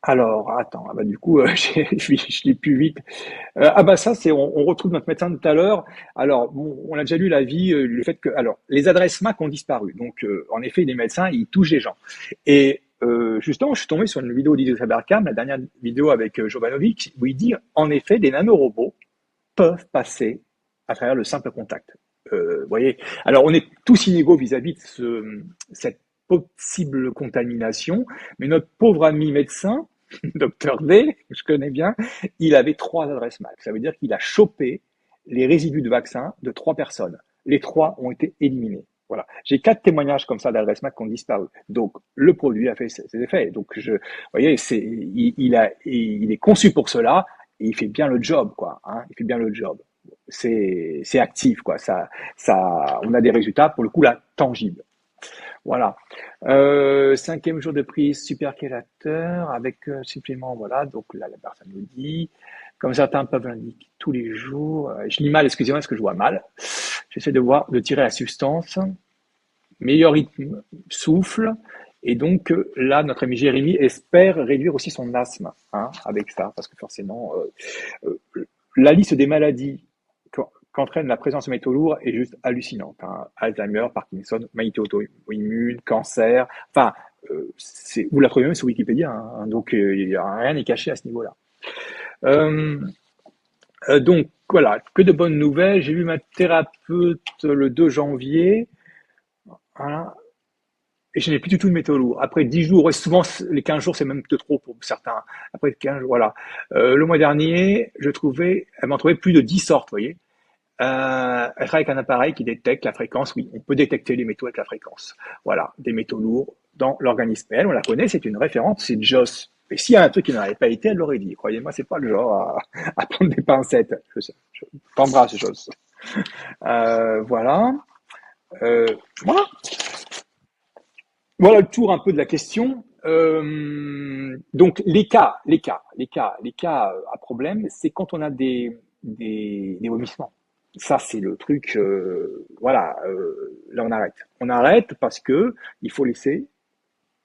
Alors, attends, du coup, je l'ai plus vite. Ça, on retrouve notre médecin de tout à l'heure. Alors, bon, on a déjà lu l'avis, le fait que, alors, les adresses MAC ont disparu. Donc, en effet, les médecins, ils touchent les gens. Et justement, je suis tombé sur une vidéo d'Ido Sabercam, la dernière vidéo avec Jovanovic, où il dit, en effet, des nanorobots peuvent passer à travers le simple contact. Vous voyez. Alors, on est tous inégaux vis-à-vis de cette possible contamination, mais notre pauvre ami médecin, Docteur D, que je connais bien, il avait 3 adresses MAC. Ça veut dire qu'il a chopé les résidus de vaccin de 3 personnes. Les 3 ont été éliminés. Voilà. J'ai 4 témoignages comme ça d'adresses MAC qui ont disparu. Donc, le produit a fait ses effets. Donc, vous voyez, il est conçu pour cela et il fait bien le job, quoi. Hein, il fait bien le job. C'est actif, quoi. On a des résultats, pour le coup, là, tangibles. Voilà. 5e jour de prise superchélateur avec supplément, voilà. Donc là, la personne nous dit, comme certains peuvent l'indiquer tous les jours, je lis mal, excusez-moi, parce que je vois mal. J'essaie de tirer la substance. Meilleur rythme, souffle. Et donc là, notre ami Jérémy espère réduire aussi son asthme, hein, avec ça, parce que forcément, la liste des maladies qu'entraîne la présence de métaux lourds est juste hallucinante. Hein. Alzheimer, Parkinson, maladie auto-immune, cancer, enfin, vous la trouvez même sur Wikipédia, hein, donc rien n'est caché à ce niveau-là. Donc voilà, que de bonnes nouvelles. J'ai vu ma thérapeute le 2 janvier, voilà, et je n'ai plus du tout de métaux lourds. Après 10 jours, et souvent les 15 jours, c'est même de trop pour certains. Après 15 jours, voilà. Le mois dernier, elle m'en trouvait plus de 10 sortes, vous voyez. Elle travaille avec un appareil qui détecte la fréquence. Oui, on peut détecter les métaux avec la fréquence. Voilà, des métaux lourds dans l'organisme. Elle, on la connaît, c'est une référence, c'est Joss. Et s'il y a un truc qui n'aurait pas été, elle l'aurait dit. Croyez-moi, c'est pas le genre à prendre des pincettes. Je t'embrasse, Joss. Voilà. Voilà. Voilà le tour un peu de la question. Donc les cas à problème, c'est quand on a des vomissements. Ça, c'est le truc, voilà, là on arrête. On arrête parce que il faut laisser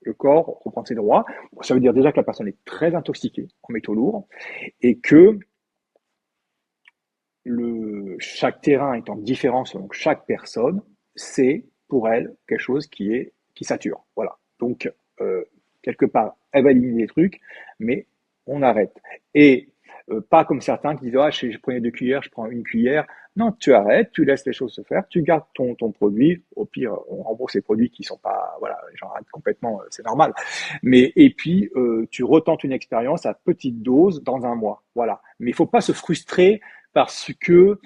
le corps reprendre ses droits. Ça veut dire déjà que la personne est très intoxiquée en métaux lourds et que chaque terrain étant différent selon chaque personne, c'est pour elle quelque chose qui sature. Voilà. Donc, quelque part, elle va éliminer des trucs, mais on arrête. Et pas comme certains qui disent « Ah, je prenais 2 cuillères, je prends 1 cuillère ». Non, tu arrêtes, tu laisses les choses se faire, tu gardes ton produit. Au pire, on rembourse les produits qui sont pas, voilà, j'en arrête complètement, c'est normal. Et puis, tu retentes une expérience à petite dose dans 1 mois. Voilà. Mais il faut pas se frustrer parce que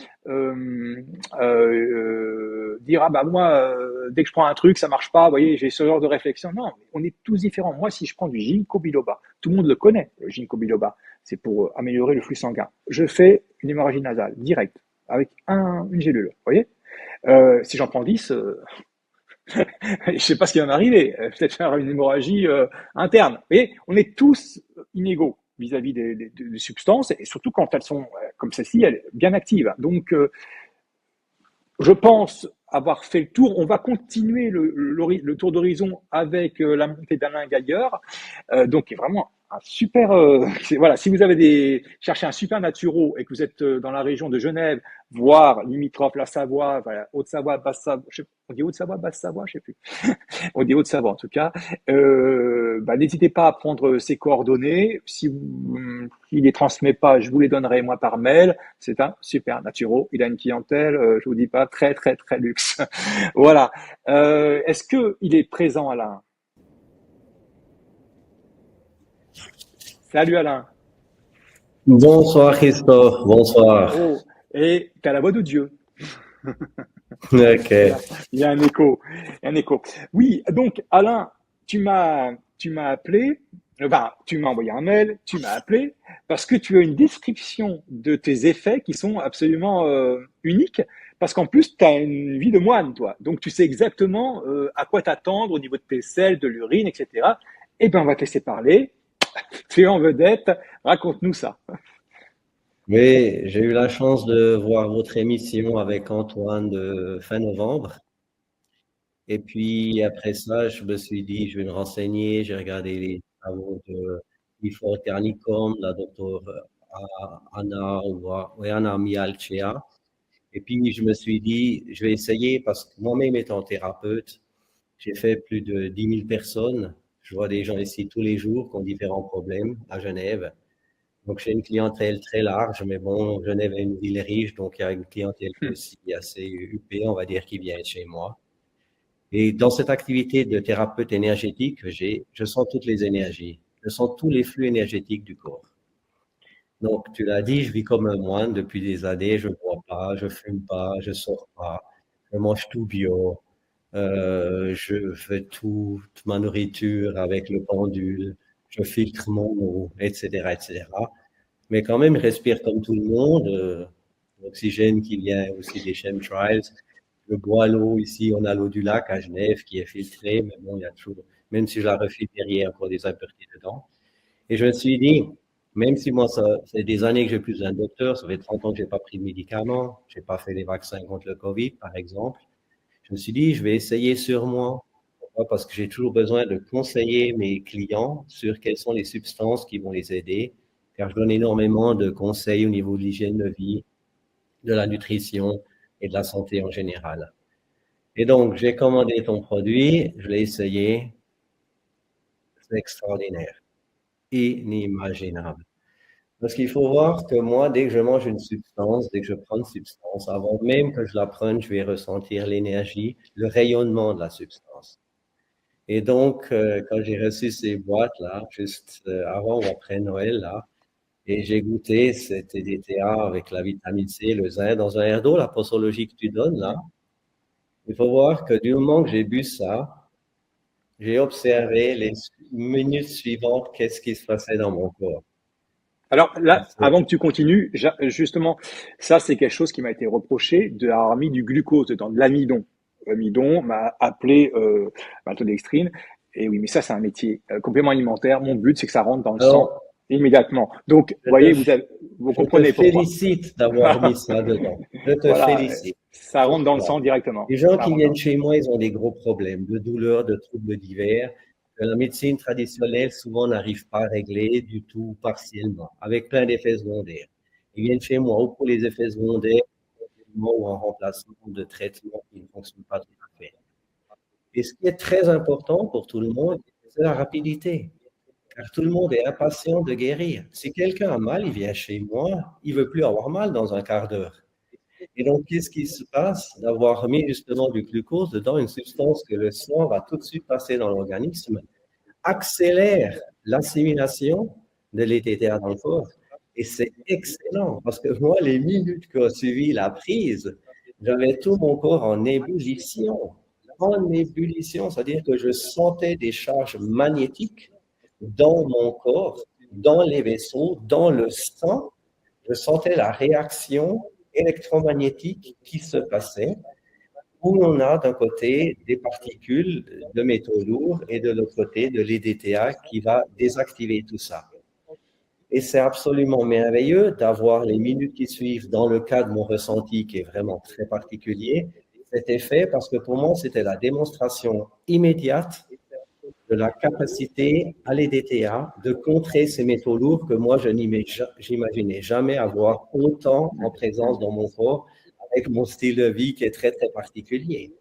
dire ah bah moi dès que je prends un truc ça marche pas, vous voyez, j'ai ce genre de réflexion. Non, on est tous différents. Moi, si je prends du ginkgo biloba, tout le monde le connaît, le ginkgo biloba, c'est pour améliorer le flux sanguin. Je fais une hémorragie nasale directe avec une gélule, vous voyez. Si j'en prends 10, je sais pas ce qui va m'arriver, peut-être faire une hémorragie interne. Vous voyez, on est tous inégaux vis-à-vis des substances, et surtout quand elles sont, comme celle-ci, bien actives. Donc, je pense avoir fait le tour. On va continuer le tour d'horizon avec la montée d'Alain Gaillard, donc qui est vraiment un super. Voilà, si vous avez cherchez un super naturo et que vous êtes dans la région de Genève, voire limitrophe la Savoie, voilà, Haute-Savoie, Basse-Savoie, on dit Haute-Savoie, Basse-Savoie, je sais plus. On dit Haute-Savoie en tout cas. N'hésitez pas à prendre ses coordonnées. Si il les transmet pas, je vous les donnerai moi par mail. C'est un super naturo. Il a une clientèle, je vous dis pas, très très très luxe. Voilà. Est-ce que il est présent, Alain? Salut Alain. Bonsoir Christophe, bonsoir. Oh, et tu as la voix de Dieu. Ok. Il y a un écho. Il y a un écho. Oui, donc Alain, tu m'as appelé, enfin, tu m'as envoyé un mail, tu m'as appelé parce que tu as une description de tes effets qui sont absolument uniques. Parce qu'en plus, tu as une vie de moine, toi. Donc, tu sais exactement à quoi t'attendre au niveau de tes selles, de l'urine, etc. Eh bien, on va te laisser parler. Tu es en vedette. Raconte-nous ça. Oui, j'ai eu la chance de voir votre émission avec Antoine de fin novembre. Et puis après ça, je me suis dit, je vais me renseigner. J'ai regardé les travaux de Ifor Ternicom, la docteure Anna, oui, Anna Mialcea. Et puis je me suis dit, je vais essayer parce que moi-même étant thérapeute, j'ai fait plus de 10 000 personnes. Je vois des gens ici tous les jours qui ont différents problèmes à Genève. Donc, j'ai une clientèle très large, mais bon, Genève est une ville riche, donc il y a une clientèle aussi assez huppée, on va dire, qui vient chez moi. Et dans cette activité de thérapeute énergétique que j'ai, je sens toutes les énergies. Je sens tous les flux énergétiques du corps. Donc, tu l'as dit, je vis comme un moine depuis des années. Je ne bois pas, je fume pas, je sors pas, je mange tout bio. Je fais toute ma nourriture avec le pendule. Je filtre mon eau, etc., etc. Mais quand même, je respire comme tout le monde. L'oxygène qui vient aussi des chemtrails. Je bois l'eau ici, on a l'eau du lac à Genève qui est filtrée, mais bon, il y a toujours, même si je la refiltre derrière, encore des impuretés dedans. Et je me suis dit, même si moi, ça fait des années que j'ai plus un docteur, ça fait 30 ans que j'ai pas pris de médicaments, j'ai pas fait les vaccins contre le Covid, par exemple, je me suis dit, je vais essayer sur moi. Pourquoi? Parce que j'ai toujours besoin de conseiller mes clients sur quelles sont les substances qui vont les aider, car je donne énormément de conseils au niveau de l'hygiène de vie, de la nutrition et de la santé en général. Et donc, j'ai commandé ton produit, je l'ai essayé, c'est extraordinaire, inimaginable. Parce qu'il faut voir que moi, dès que je mange une substance, dès que je prends une substance, avant même que je la prenne, je vais ressentir l'énergie, le rayonnement de la substance. Et donc, quand j'ai reçu ces boîtes-là, juste avant ou après Noël, là, et j'ai goûté cet EDTA avec la vitamine C, le zinc, dans un verre d'eau, la posologie que tu donnes, là, il faut voir que du moment que j'ai bu ça, j'ai observé les minutes suivantes, qu'est-ce qui se passait dans mon corps. Alors là, avant que tu continues, justement, ça c'est quelque chose qui m'a été reproché d'avoir mis du glucose dedans, de l'amidon. L'amidon m'a appelé maltodextrine. Et oui, mais ça c'est un métier complément alimentaire. Mon but c'est que ça rentre dans le sang Alors, immédiatement. Donc, vous voyez, vous je te comprenez pourquoi. félicite d'avoir mis ça dedans. Je te Voilà, félicite. ça rentre dans le Pourquoi? sang directement. Les gens Ça qui rentre dans viennent le sang. chez moi, ils ont des gros problèmes de douleurs, de troubles divers, que la médecine traditionnelle souvent n'arrive pas à régler du tout partiellement, avec plein d'effets secondaires. Ils viennent chez moi ou pour les effets secondaires, ou en remplacement de traitements qui ne fonctionnent pas tout à fait. Et ce qui est très important pour tout le monde, c'est la rapidité. Car tout le monde est impatient de guérir. Si quelqu'un a mal, il vient chez moi, il veut plus avoir mal dans un quart d'heure. Et donc, qu'est-ce qui se passe d'avoir mis justement du glucose dedans, une substance que le sang va tout de suite passer dans l'organisme, accélère l'assimilation de l'ETTA dans le corps. Et c'est excellent parce que moi, les minutes qui ont suivi la prise, j'avais tout mon corps en ébullition. En ébullition, c'est-à-dire que je sentais des charges magnétiques dans mon corps, dans les vaisseaux, dans le sang. Je sentais la réaction électromagnétique qui se passait, où on a d'un côté des particules de métaux lourds et de l'autre côté de l'EDTA qui va désactiver tout ça. Et c'est absolument merveilleux d'avoir les minutes qui suivent dans le cas de mon ressenti qui est vraiment très particulier, cet effet, parce que pour moi, c'était la démonstration immédiate de la capacité à l'EDTA de contrer ces métaux lourds que moi, je n'imaginais jamais avoir autant en présence dans mon corps avec mon style de vie qui est très, très particulier.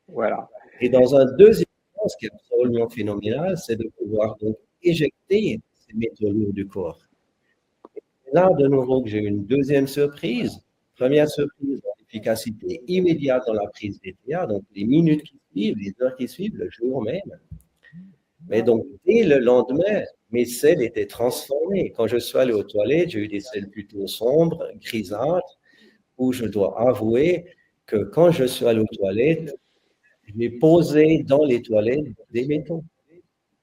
Voilà. Et dans un deuxième temps, ce qui est absolument phénoménal, c'est de pouvoir donc éjecter ces métaux lourds du corps. Et là, de nouveau, que j'ai eu une deuxième surprise. Première surprise, l'efficacité immédiate dans la prise d'ETA, donc les minutes qui suivent, les heures qui suivent, le jour même. Mais donc, dès le lendemain, mes selles étaient transformées. Quand je suis allé aux toilettes, j'ai eu des selles plutôt sombres, grisâtres, où je dois avouer que quand je suis allé aux toilettes, j'ai posé dans les toilettes des métaux.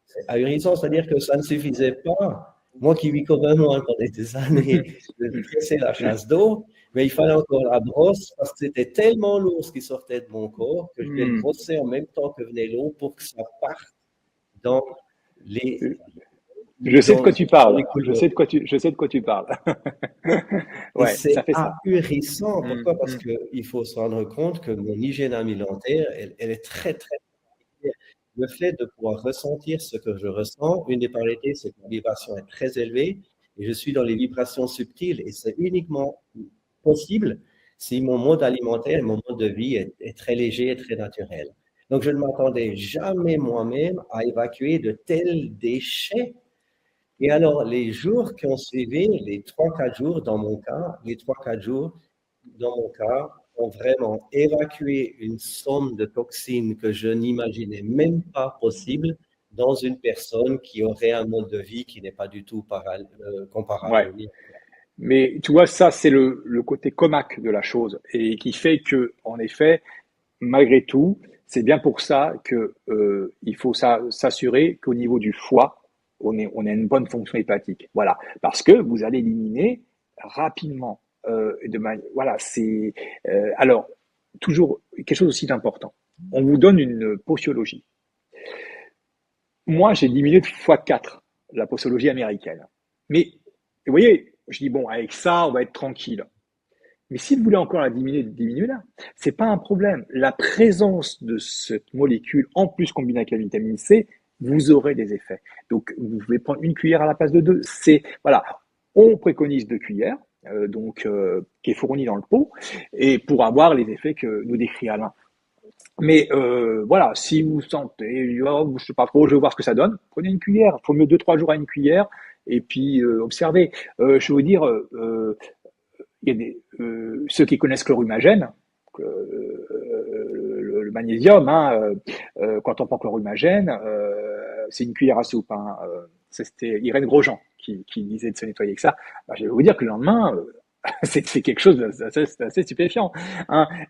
C'est ahurissant, c'est-à-dire que ça ne suffisait pas. Moi qui vis comme un moine pendant des années, de tresser la chasse d'eau, mais il fallait encore la brosse parce que c'était tellement lourd ce qui sortait de mon corps que je devais le brosser en même temps que venait l'eau pour que ça parte dans les... Je sais de quoi tu parles. Je sais de quoi tu parles. Ouais, ça fait ça. C'est ahurissant. Pourquoi? Parce qu'il faut se rendre compte que mon hygiène alimentaire, elle est très, très... Le fait de pouvoir ressentir ce que je ressens, une des particularités, c'est que la vibration est très élevée et je suis dans les vibrations subtiles et c'est uniquement possible si mon mode alimentaire, mon mode de vie est très léger et très naturel. Donc, je ne m'attendais jamais moi-même à évacuer de tels déchets. Et alors, les jours qui ont suivi, les 3-4 jours dans mon cas, ont vraiment évacué une somme de toxines que je n'imaginais même pas possible dans une personne qui aurait un mode de vie qui n'est pas du tout comparable. Ouais. Mais tu vois, ça, c'est le côté comaque de la chose et qui fait que, en effet, malgré tout, c'est bien pour ça que il faut s'assurer qu'au niveau du foie, on a une bonne fonction hépatique. Voilà, parce que vous allez éliminer rapidement. Voilà, c'est alors toujours quelque chose aussi d'important. On vous donne une posologie. Moi, j'ai diminué de x4 la posologie américaine. Mais vous voyez, je dis bon, avec ça, on va être tranquille. Mais si vous voulez encore la diminuer-la, c'est pas un problème. La présence de cette molécule, en plus combinée avec la vitamine C, vous aurez des effets. Donc, vous pouvez prendre une cuillère à la place de 2. Voilà, on préconise 2 cuillères, qui est fournie dans le pot, et pour avoir les effets que nous décrit Alain. Mais voilà, si vous sentez, oh, je sais pas trop, je vais voir ce que ça donne, prenez une cuillère. Il faut mieux 2-3 jours à une cuillère, et puis observez. Je veux dire, il y a ceux qui connaissent chlorhumagène, le magnésium, quand on prend chlorhumagène, c'est une cuillère à soupe. C'était Irène Grosjean qui disait de se nettoyer avec ça. Je vais vous dire que le lendemain, c'est quelque chose d'assez stupéfiant.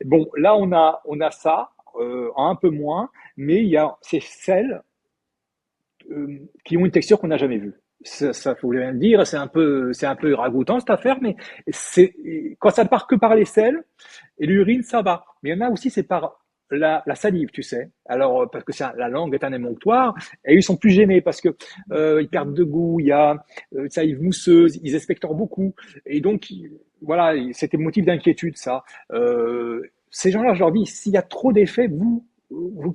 Bon, là on a ça, un peu moins, mais il y a ces sels qui ont une texture qu'on n'a jamais vue. Ça faut bien dire, c'est un peu ragoûtant cette affaire, mais quand ça ne part que par les sels et l'urine, ça va. Mais il y en a aussi, c'est par la salive, tu sais. Alors parce que la langue est un émonctoire, et ils sont plus gênés parce que ils perdent de goût, il y a salive mousseuse, ils expectorent beaucoup, et donc voilà, c'était motif d'inquiétude ça. Ces gens-là, je leur dis, s'il y a trop d'effets, vous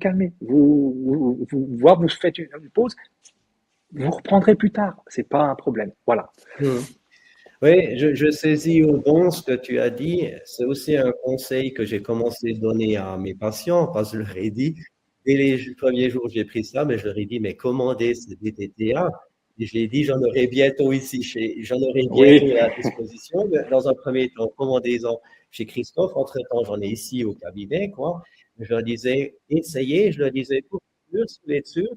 calmez, vous faites une pause. Vous reprendrez plus tard, c'est pas un problème. Voilà. Oui, je saisis au bon ce que tu as dit. C'est aussi un conseil que j'ai commencé à donner à mes patients, parce que je leur ai dit, dès les premiers jours, j'ai pris ça, mais je leur ai dit, mais commandez ce DTTA. Et je l'ai dit, j'en aurai bientôt j'en aurai bientôt à disposition. Mais dans un premier temps, commandez-en chez Christophe. Entre-temps, j'en ai ici au cabinet, quoi. Je leur disais, essayez. Je leur disais, pour être sûr,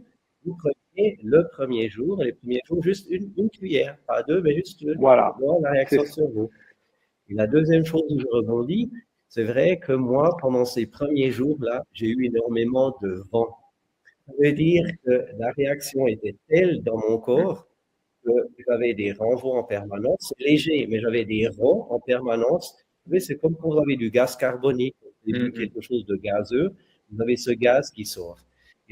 vous prenez le premier jour, les premiers jours, juste une cuillère, pas 2, mais juste une. Voilà. Voir la réaction sur vous. Et la deuxième chose où je rebondis, c'est vrai que moi, pendant ces premiers jours-là, j'ai eu énormément de vent. Ça veut dire que la réaction était telle dans mon corps que j'avais des renvois en permanence. C'est léger, mais j'avais des ronds en permanence. Vous savez, c'est comme quand vous avez du gaz carbonique, quelque chose de gazeux, vous avez ce gaz qui sort.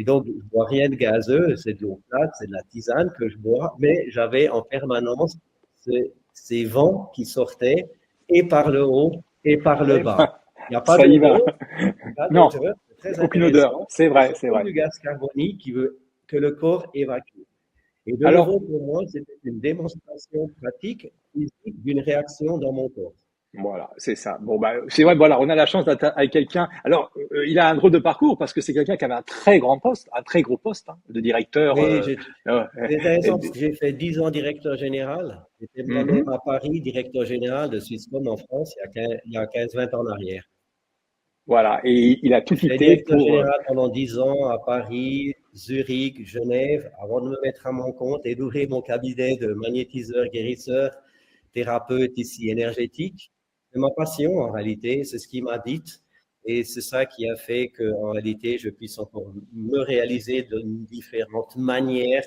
Et donc, je ne bois rien de gazeux, c'est de l'eau plate, c'est de la tisane que je bois, mais j'avais en permanence ces vents qui sortaient et par le haut et par le bas. Il n'y a pas d'odeur. Non, aucune odeur. C'est vrai, c'est vrai. Du gaz carbonique que le corps évacue. Et de nouveau, pour moi, c'était une démonstration pratique physique d'une réaction dans mon corps. Voilà, c'est ça. Bon, c'est vrai, voilà, on a la chance d'être avec quelqu'un. Alors, il a un drôle de parcours parce que c'est quelqu'un qui avait un très gros poste de directeur. Oui, j'ai fait 10 ans directeur général. J'étais moi-même à Paris, directeur général de Swisscom en France, il y a 15-20 ans en arrière. Voilà, et il a tout quitté directeur général pendant 10 ans à Paris, Zurich, Genève, avant de me mettre à mon compte et d'ouvrir mon cabinet de magnétiseur, guérisseur, thérapeute ici énergétique. C'est ma passion en réalité, c'est ce qui m'a dit. Et c'est ça qui a fait qu'en réalité, je puisse encore me réaliser de différentes manières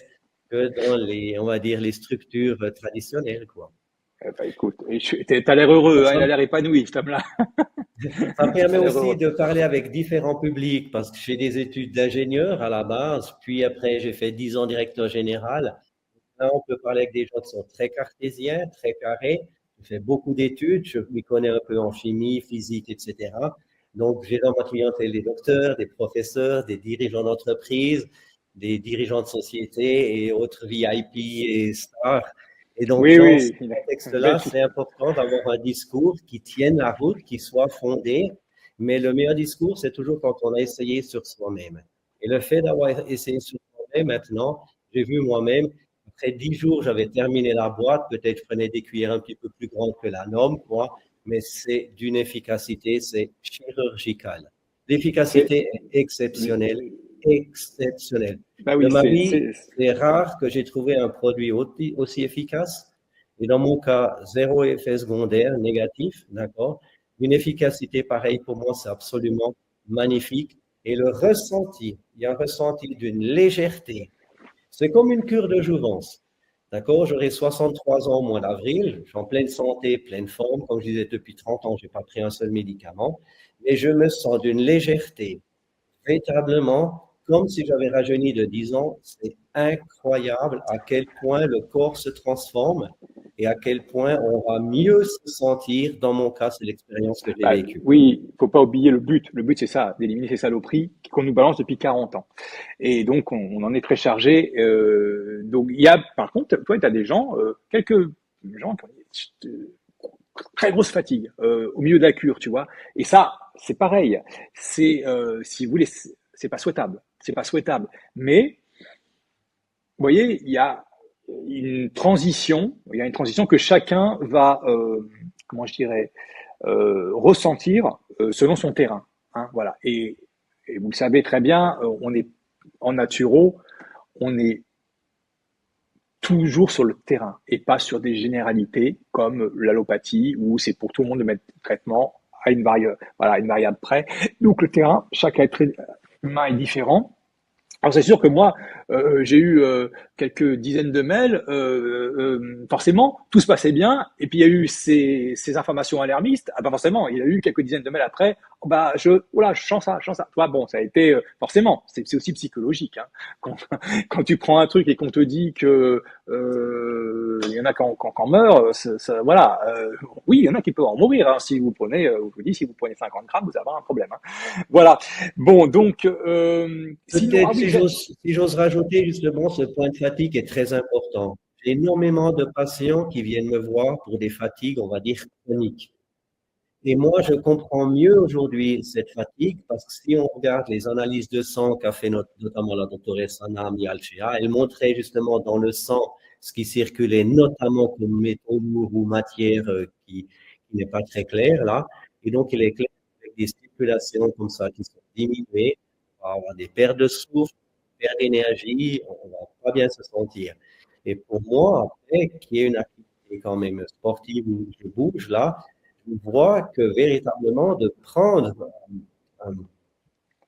que dans les, on va dire, les structures traditionnelles, quoi. Bah, écoute, t'as l'air heureux, hein, Ça, il a l'air épanoui, cet homme-là. ça permet T'as l'air aussi heureux. de parler avec différents publics parce que j'ai des études d'ingénieur à la base, puis après j'ai fait 10 ans directeur général. Là, on peut parler avec des gens qui sont très cartésiens, très carrés. Je fais beaucoup d'études, je m'y connais un peu en chimie, physique, etc. Donc, j'ai dans ma clientèle des docteurs, des professeurs, des dirigeants d'entreprise, des dirigeants de société et autres VIP et stars. Et donc, Oui, dans ce oui, il a une belle contexte-là, fiche. c'est important d'avoir un discours qui tienne la route, qui soit fondé. Mais le meilleur discours, c'est toujours quand on a essayé sur soi-même. Et le fait d'avoir essayé sur soi-même, maintenant, j'ai vu moi-même, après 10 jours, j'avais terminé la boîte. Peut-être je prenais des cuillères un petit peu plus grandes que la norme, quoi. Mais c'est d'une efficacité, c'est chirurgical. C'est, L'efficacité est exceptionnelle, exceptionnelle. bah De oui, ma c'est, vie, c'est, c'est rare que j'ai trouvé un produit aussi efficace. Et dans mon cas, zéro effet secondaire négatif, d'accord? Une efficacité pareille pour moi, c'est absolument magnifique. Et le ressenti, il y a un ressenti d'une légèreté. C'est comme une cure de jouvence. D'accord? J'aurai 63 ans au mois d'avril. Je suis en pleine santé, pleine forme. Comme je disais, depuis 30 ans, je n'ai pas pris un seul médicament. Mais je me sens d'une légèreté, véritablement, comme si j'avais rajeuni de 10 ans. C'est incroyable à quel point le corps se transforme et à quel point on va mieux se sentir. Dans mon cas, c'est l'expérience que j'ai bah, vécue. oui, faut pas oublier le but. Le but, c'est ça, d'éliminer ces saloperies qu'on nous balance depuis 40 ans. Et donc, on en est très chargé. Donc, il y a, par contre, toi, tu as des gens, quelques gens qui ont une très grosse fatigue au milieu de la cure, tu vois. Et ça, c'est pareil. C'est, si vous voulez, c'est pas souhaitable. C'est pas souhaitable. Mais, vous voyez, il y a une transition que chacun va, comment je dirais, ressentir selon son terrain. Hein, voilà. Et vous le savez très bien, on est en naturo, on est toujours sur le terrain et pas sur des généralités comme l'allopathie où c'est pour tout le monde de mettre traitement à une variable près. Donc le terrain, chaque être humain est différent. Alors c'est sûr que moi, j'ai eu quelques dizaines de mails, forcément, tout se passait bien, et puis il y a eu ces informations alarmistes, ah bah forcément, il y a eu quelques dizaines de mails après, oh bah oula, je sens ça, je sens ça. Toi, bon, ça a été, forcément, c'est aussi psychologique, hein. Quand, quand tu prends un truc et qu'on te dit que il y en a qui en meurent, voilà, oui, il y en a qui peuvent en mourir, hein, si vous prenez, je vous dis, si vous prenez 50 grammes, vous avez un problème, hein. Voilà. Bon, donc, sinon, ah Peut-être oui, si j'ose rajouter justement, ce point de fatigue est très important. J'ai énormément de patients qui viennent me voir pour des fatigues, on va dire, chroniques. Et moi, je comprends mieux aujourd'hui cette fatigue parce que si on regarde les analyses de sang qu'a fait notamment la doctoresse Anna Mialcea, elle montrait justement dans le sang ce qui circulait notamment comme métaux lourds ou matière qui n'est pas très claire là. Et donc, il est clair qu'avec des circulations comme ça qui sont diminuées, on va avoir des pertes de souffle, des pertes d'énergie, on ne va pas bien se sentir. Et pour moi, après, qui est une activité quand même sportive où je bouge là, je vois que véritablement de prendre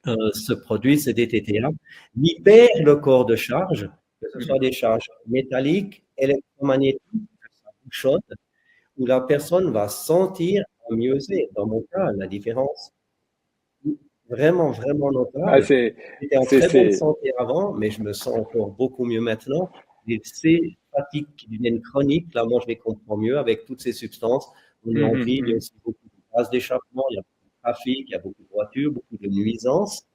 ce produit, ce DTTA, libère le corps de charge, que ce soit des charges métalliques, électromagnétiques, que ça bouchonne, où la personne va sentir un mieux-être. Dans mon cas, la différence vraiment, vraiment ah, notable. c'est, J'étais en c'est, très bonne c'est, santé avant, mais je me sens encore beaucoup mieux maintenant. Et ces fatigues qui deviennent chroniques, là, moi, je les comprends mieux avec toutes ces substances. On est en Mhm, ville, il y a mhm. aussi beaucoup de gaz d'échappement, il y a beaucoup de trafic, il y a beaucoup de voitures, beaucoup de nuisances.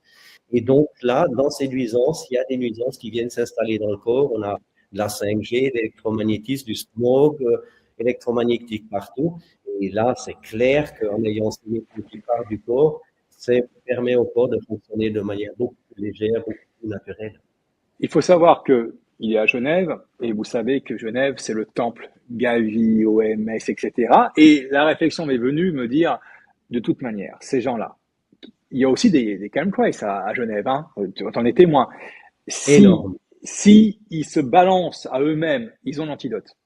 Et donc là, dans ces nuisances, il y a des nuisances qui viennent s'installer dans le corps. On a de la 5G, de l'électromagnétisme, du smog électromagnétique partout. Et là, c'est clair qu'en ayant ces métaux qui partent du corps, ça permet au corps de fonctionner de manière beaucoup plus légère, beaucoup plus naturelle. Il faut savoir que il est à Genève, et vous savez que Genève, c'est le temple Gavi, OMS, etc. Et la réflexion m'est venue me dire, de toute manière, ces gens-là, il y a aussi des calm price à Genève, hein, tu en es témoin. Si, Énorme. si ils se balancent à eux-mêmes, ils ont l'antidote.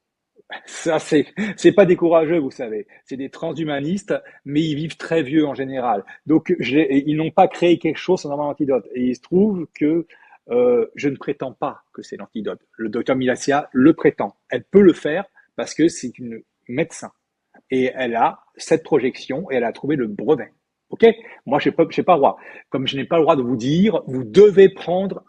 Ça, c'est pas des courageux, vous savez. C'est des transhumanistes, mais ils vivent très vieux en général. Donc, ils n'ont pas créé quelque chose sans avoir un antidote. Et il se trouve que je ne prétends pas que c'est l'antidote. Le docteur Milassia le prétend. Elle peut le faire parce que c'est une médecin. Et elle a cette projection et elle a trouvé le brevet. Ok? Moi, je n'ai pas le droit. Comme je n'ai pas le droit de vous dire, vous devez prendre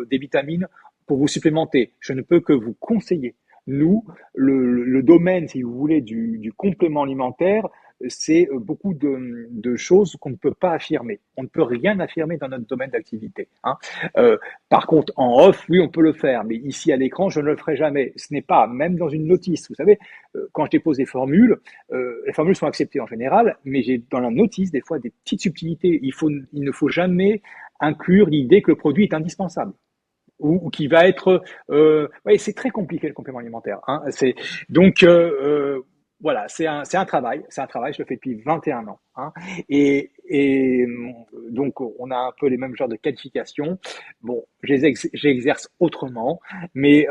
des vitamines pour vous supplémenter. Je ne peux que vous conseiller. Nous, le domaine, si vous voulez, du complément alimentaire, c'est beaucoup de choses qu'on ne peut pas affirmer. On ne peut rien affirmer dans notre domaine d'activité. Hein. Par contre, en off, oui, on peut le faire, mais ici à l'écran, je ne le ferai jamais. Ce n'est pas, même dans une notice, vous savez, quand je dépose des formules, les formules sont acceptées en général, mais j'ai dans la notice des fois des petites subtilités. Il ne faut jamais inclure l'idée que le produit est indispensable ou qui va être ouais, c'est très compliqué le complément alimentaire hein. C'est donc voilà, c'est un travail, je le fais depuis 21 ans hein. Et donc on a un peu les mêmes genres de qualifications. Bon, j'exerce autrement, mais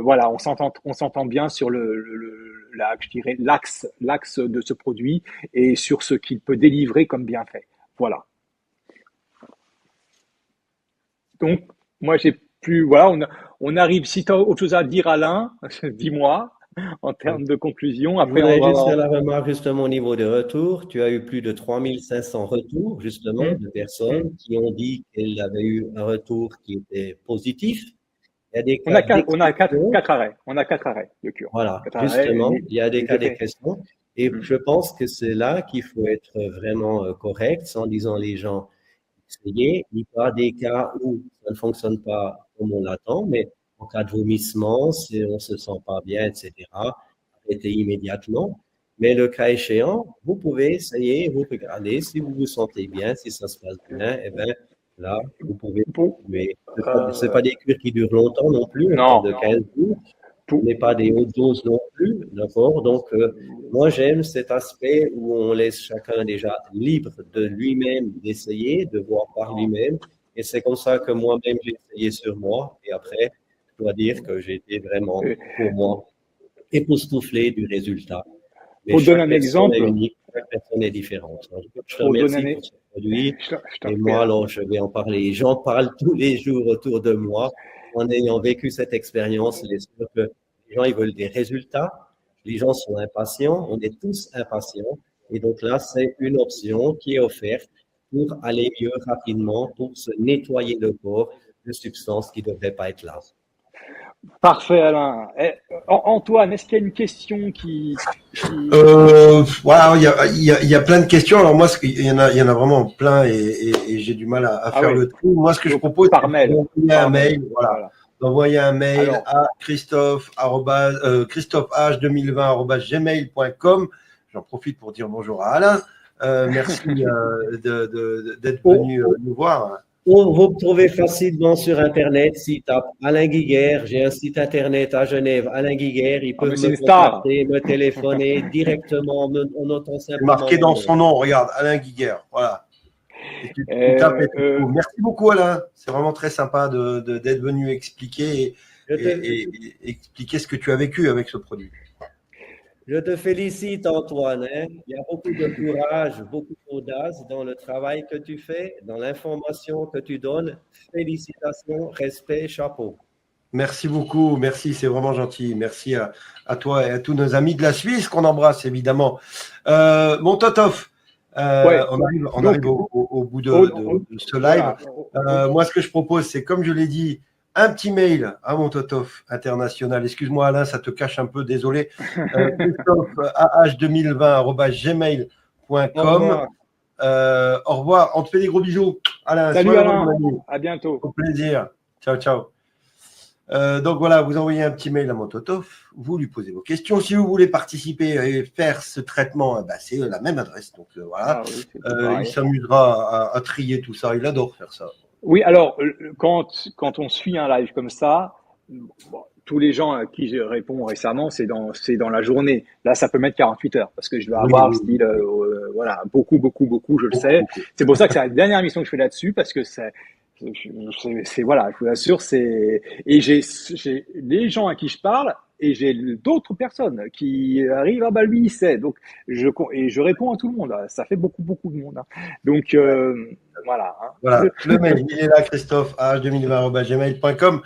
voilà, on s'entend bien sur je dirais l'axe de ce produit et sur ce qu'il peut délivrer comme bienfait. Voilà. Donc moi j'ai plus, voilà, on arrive. Si tu as autre chose à dire, Alain, dis-moi en termes de conclusion. Je Après, voudrais juste faire la remarque justement au niveau des retours. Tu as eu plus de 3500 retours justement de personnes qui ont dit qu'elles avaient eu un retour qui était positif. Il y a des cas on a quatre arrêts. On a 4 arrêts de cure. Voilà, 4 justement, arrêts, il y a des cas d'expression. Et je pense que c'est là qu'il faut être vraiment correct en disant les gens, essayez. Il y a des cas où ça ne fonctionne pas comme on l'attend, mais en cas de vomissement, si on se sent pas bien, etc., arrêtez immédiatement. Mais le cas échéant, vous pouvez essayer, vous regardez, si vous vous sentez bien, si ça se passe bien, eh bien, là, vous pouvez continuer. Ce pas des cures qui durent longtemps non plus, non, de 15 jours, mais pas des hautes doses non plus, d'accord? Donc, moi, j'aime cet aspect où on laisse chacun déjà libre de lui-même d'essayer, de voir par lui-même. Et c'est comme ça que moi-même, j'ai essayé sur moi. Et après, je dois dire que j'ai été vraiment, pour moi, époustouflé du résultat. Mais pour donner un chaque personne exemple, est unique, chaque personne est différente. En tout cas, je te pour remercie donner pour ce produit. Et un moi, alors, je vais en parler. J'en parle tous les jours autour de moi. En ayant vécu cette expérience, il est sûr que les gens, ils veulent des résultats. Les gens sont impatients. On est tous impatients. Et donc là, c'est une option qui est offerte pour aller mieux rapidement, pour se nettoyer le corps de substances qui ne devraient pas être là. Parfait, Alain. Antoine, est-ce qu'il y a une question qui... Voilà, il y a plein de questions. Alors moi, il y en a vraiment plein et j'ai du mal à faire le trou. Moi, ce que je propose, c'est d'envoyer un mail. Voilà. D'envoyer un mail à christophe-h2020@gmail.com. J'en profite pour dire bonjour à Alain. Merci d'être venu nous voir. Vous me trouvez facilement sur Internet. S'il tape Alain Guiguer, j'ai un site Internet à Genève, Alain Guiguer. Il peut me contacter, me téléphoner directement. On entend simplement. Marqué dans son nom, regarde, Alain Guiguer. Voilà. Merci beaucoup, Alain. C'est vraiment très sympa d'être venu expliquer et expliquer ce que tu as vécu avec ce produit. Je te félicite, Antoine. Il y a beaucoup de courage, beaucoup d'audace dans le travail que tu fais, dans l'information que tu donnes. Félicitations, respect, chapeau. Merci beaucoup, merci, c'est vraiment gentil. Merci à toi et à tous nos amis de la Suisse qu'on embrasse évidemment. Mon Totof, on arrive au bout de ce live. Moi, ce que je propose, c'est comme je l'ai dit, un petit mail à mon Totof international. Excuse-moi Alain, ça te cache un peu, désolé. christophe@2020@gmail.com. Au revoir, on te fait des gros bisous. Alain, salut Alain, à bientôt. Au plaisir. Ciao, ciao. Donc voilà, vous envoyez un petit mail à mon Totof, vous lui posez vos questions. Si vous voulez participer et faire ce traitement, c'est la même adresse. Donc voilà, il s'amusera à trier tout ça. Il adore faire ça. Oui, alors quand on suit un live comme ça, tous les gens à qui je réponds récemment, c'est dans la journée. Là, ça peut mettre 48 heures parce que je vais avoir style voilà beaucoup, je le sais. C'est pour ça que c'est la dernière émission que je fais là-dessus parce que Voilà, je vous assure, et j'ai les gens à qui je parle et j'ai d'autres personnes qui arrivent, ah bah lui il sait, donc je réponds à tout le monde, ça fait beaucoup de monde, hein. Donc voilà, hein. Voilà, le mail, il est là, Christophe, ah2020@gmail.com.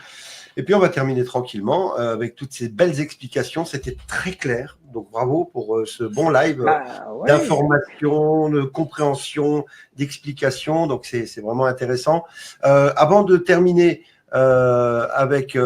Et puis, on va terminer tranquillement avec toutes ces belles explications. C'était très clair. Donc, bravo pour ce bon live Ouais. d'information, de compréhension, d'explication. Donc, c'est vraiment intéressant. Avant de terminer avec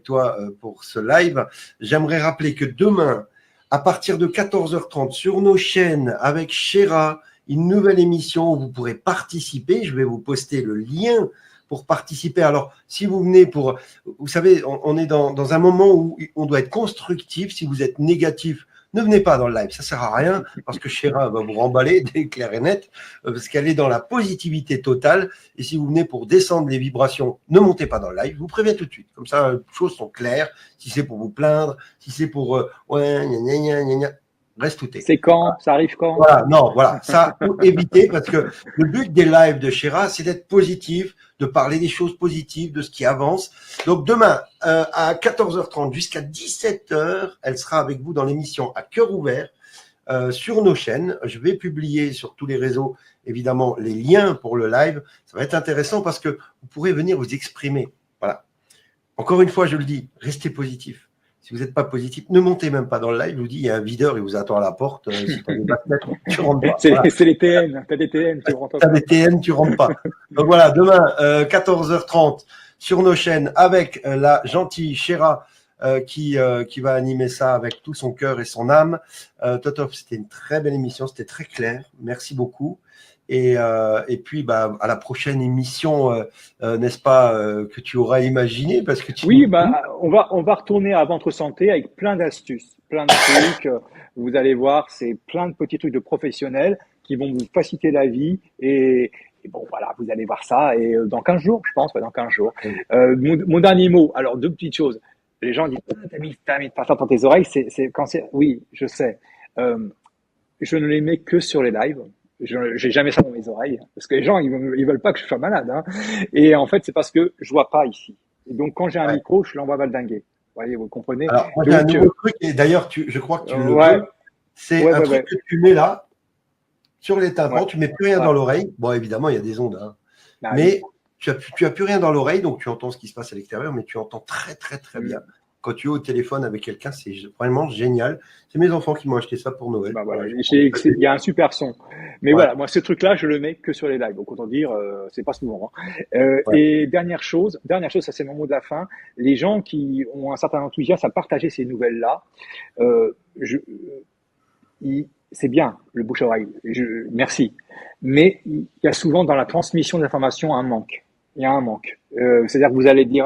toi pour ce live, j'aimerais rappeler que demain, à partir de 14h30, sur nos chaînes, avec Chéra, une nouvelle émission où vous pourrez participer. Je vais vous poster le lien pour participer. Alors, si vous venez pour... Vous savez, on est dans un moment où on doit être constructif. Si vous êtes négatif, ne venez pas dans le live. Ça ne sert à rien parce que Chéra va vous remballer dès clair et net parce qu'elle est dans la positivité totale. Et si vous venez pour descendre les vibrations, ne montez pas dans le live. Je vous préviens tout de suite. Comme ça, les choses sont claires. Si c'est pour vous plaindre, si c'est pour... ouais, gna, gna, gna, gna, gna, reste tout. C'est quand? Ça arrive quand? Voilà, non, voilà. Ça, faut éviter parce que le but des lives de Chéra, c'est d'être positif, de parler des choses positives, de ce qui avance. Donc, demain, à 14h30 jusqu'à 17h, elle sera avec vous dans l'émission À Cœur Ouvert sur nos chaînes. Je vais publier sur tous les réseaux, évidemment, les liens pour le live. Ça va être intéressant parce que vous pourrez venir vous exprimer. Voilà. Encore une fois, je le dis, restez positif. Si vous n'êtes pas positif, ne montez même pas dans le live. Je vous dis, il y a un videur, il vous attend à la porte. Si tu as des baskets, tu rentres pas. C'est les TN. Tu as des TN, tu rentres pas. Tu as des TN, tu rentres pas. Donc voilà, demain, 14h30 sur nos chaînes avec la gentille Chéra qui va animer ça avec tout son cœur et son âme. Totov, c'était une très belle émission, c'était très clair. Merci beaucoup. Et puis, à la prochaine émission, n'est-ce pas, que tu auras imaginé parce que Oui, on va retourner à Ventre Santé avec plein d'astuces, plein de trucs. Vous allez voir, c'est plein de petits trucs de professionnels qui vont vous faciliter la vie. Et bon, voilà, vous allez voir ça. Et dans 15 jours, je pense, dans 15 jours. Mon dernier mot, alors deux petites choses. Les gens disent, t'as mis pas ça dans tes oreilles, c'est cancer. Oui, je sais. Je ne les mets que sur les lives. J'ai jamais ça dans mes oreilles parce que les gens ils veulent pas que je sois malade, hein. Et en fait c'est parce que je vois pas ici. Et donc quand j'ai un micro, je l'envoie valdinguer. Vous voyez, vous comprenez. Alors moi j'ai un nouveau truc et d'ailleurs je crois que tu le veux. C'est un truc que tu mets là sur les tympans, tu mets plus rien dans l'oreille. Bon évidemment il y a des ondes, hein. Mais tu as plus rien dans l'oreille donc tu entends ce qui se passe à l'extérieur, mais tu entends très très très bien. Quand tu es au téléphone avec quelqu'un, c'est vraiment génial. C'est mes enfants qui m'ont acheté ça pour Noël. Voilà. Il y a un super son. Mais voilà, moi, ce truc-là, je le mets que sur les lives. Donc, autant dire, c'est pas souvent, hein. Et dernière chose, ça c'est mon mot de la fin. Les gens qui ont un certain enthousiasme à partager ces nouvelles-là, c'est bien, le bouche-oreille. Merci. Mais il y a souvent dans la transmission d'informations un manque. Il y a un manque. C'est-à-dire que vous allez dire,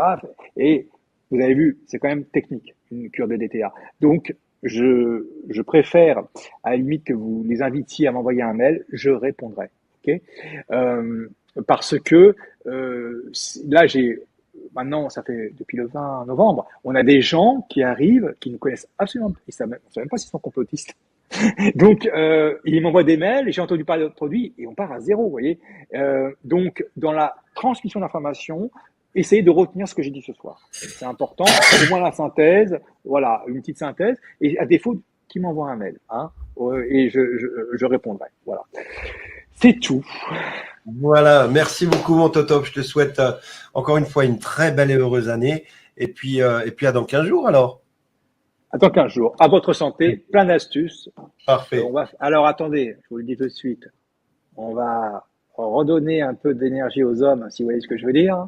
vous avez vu, c'est quand même technique, une cure de DTA. Donc, je préfère, à la limite, que vous les invitiez à m'envoyer un mail, je répondrai. Okay, parce que là, maintenant, ça fait depuis le 20 novembre, on a des gens qui arrivent, qui ne connaissent absolument pas, on ne sait même pas s'ils sont complotistes. Donc, ils m'envoient des mails, et j'ai entendu parler de notre produit, et on part à zéro, vous voyez. Donc, dans la transmission d'informations, essayez de retenir ce que j'ai dit ce soir. C'est important. Au moins la synthèse, voilà, une petite synthèse. Et à défaut, qu'ils m'envoient un mail, hein, et je répondrai. Voilà. C'est tout. Voilà. Merci beaucoup, mon Totop. Je te souhaite encore une fois une très belle et heureuse année. Et puis à dans 15 jours alors. À dans 15 jours. À votre santé. Plein d'astuces. Parfait. Alors attendez, je vous le dis tout de suite. On va redonner un peu d'énergie aux hommes, si vous voyez ce que je veux dire.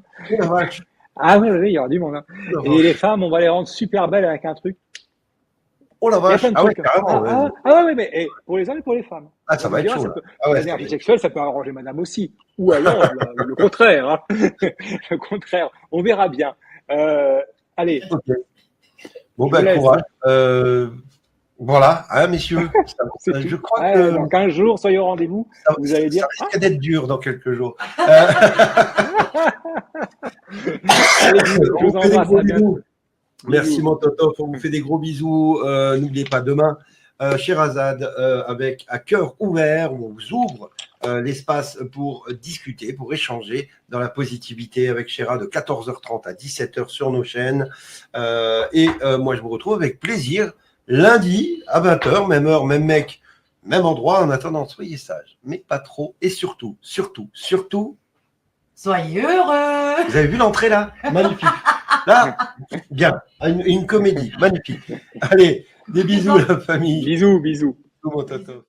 Ah oui, il y aura du monde, hein. Et les femmes, on va les rendre super belles avec un truc. Oh la vache. Ah ouais, carrément. Oui, mais pour les hommes et pour les femmes. Ah, ça va être chaud. L'énergie sexuelle, ça peut arranger madame aussi. Ou alors, le contraire, hein. Le contraire. On verra bien. Allez. Okay. Bon, courage. Voilà, hein, messieurs. Je crois que dans 15 jours, soyez au rendez-vous. Vous allez dire. Ça risque d'être dur dans quelques jours. Allez, je vous embrasse. Merci, mon Totop. On vous fait des gros bisous. N'oubliez pas, demain, Sherazade avec À Cœur Ouvert, où on vous ouvre l'espace pour discuter, pour échanger dans la positivité avec Chéra de 14h30 à 17h sur nos chaînes. Moi, je vous retrouve avec plaisir lundi à 20h, même heure, même mec, même endroit. En attendant, soyez sages, mais pas trop. Et surtout, Soyez heureux. vous avez vu l'entrée là? Magnifique. Là, bien. Une comédie. Magnifique. Allez, des bisous la famille. Bisous, bisous. Bisous, mon Toto.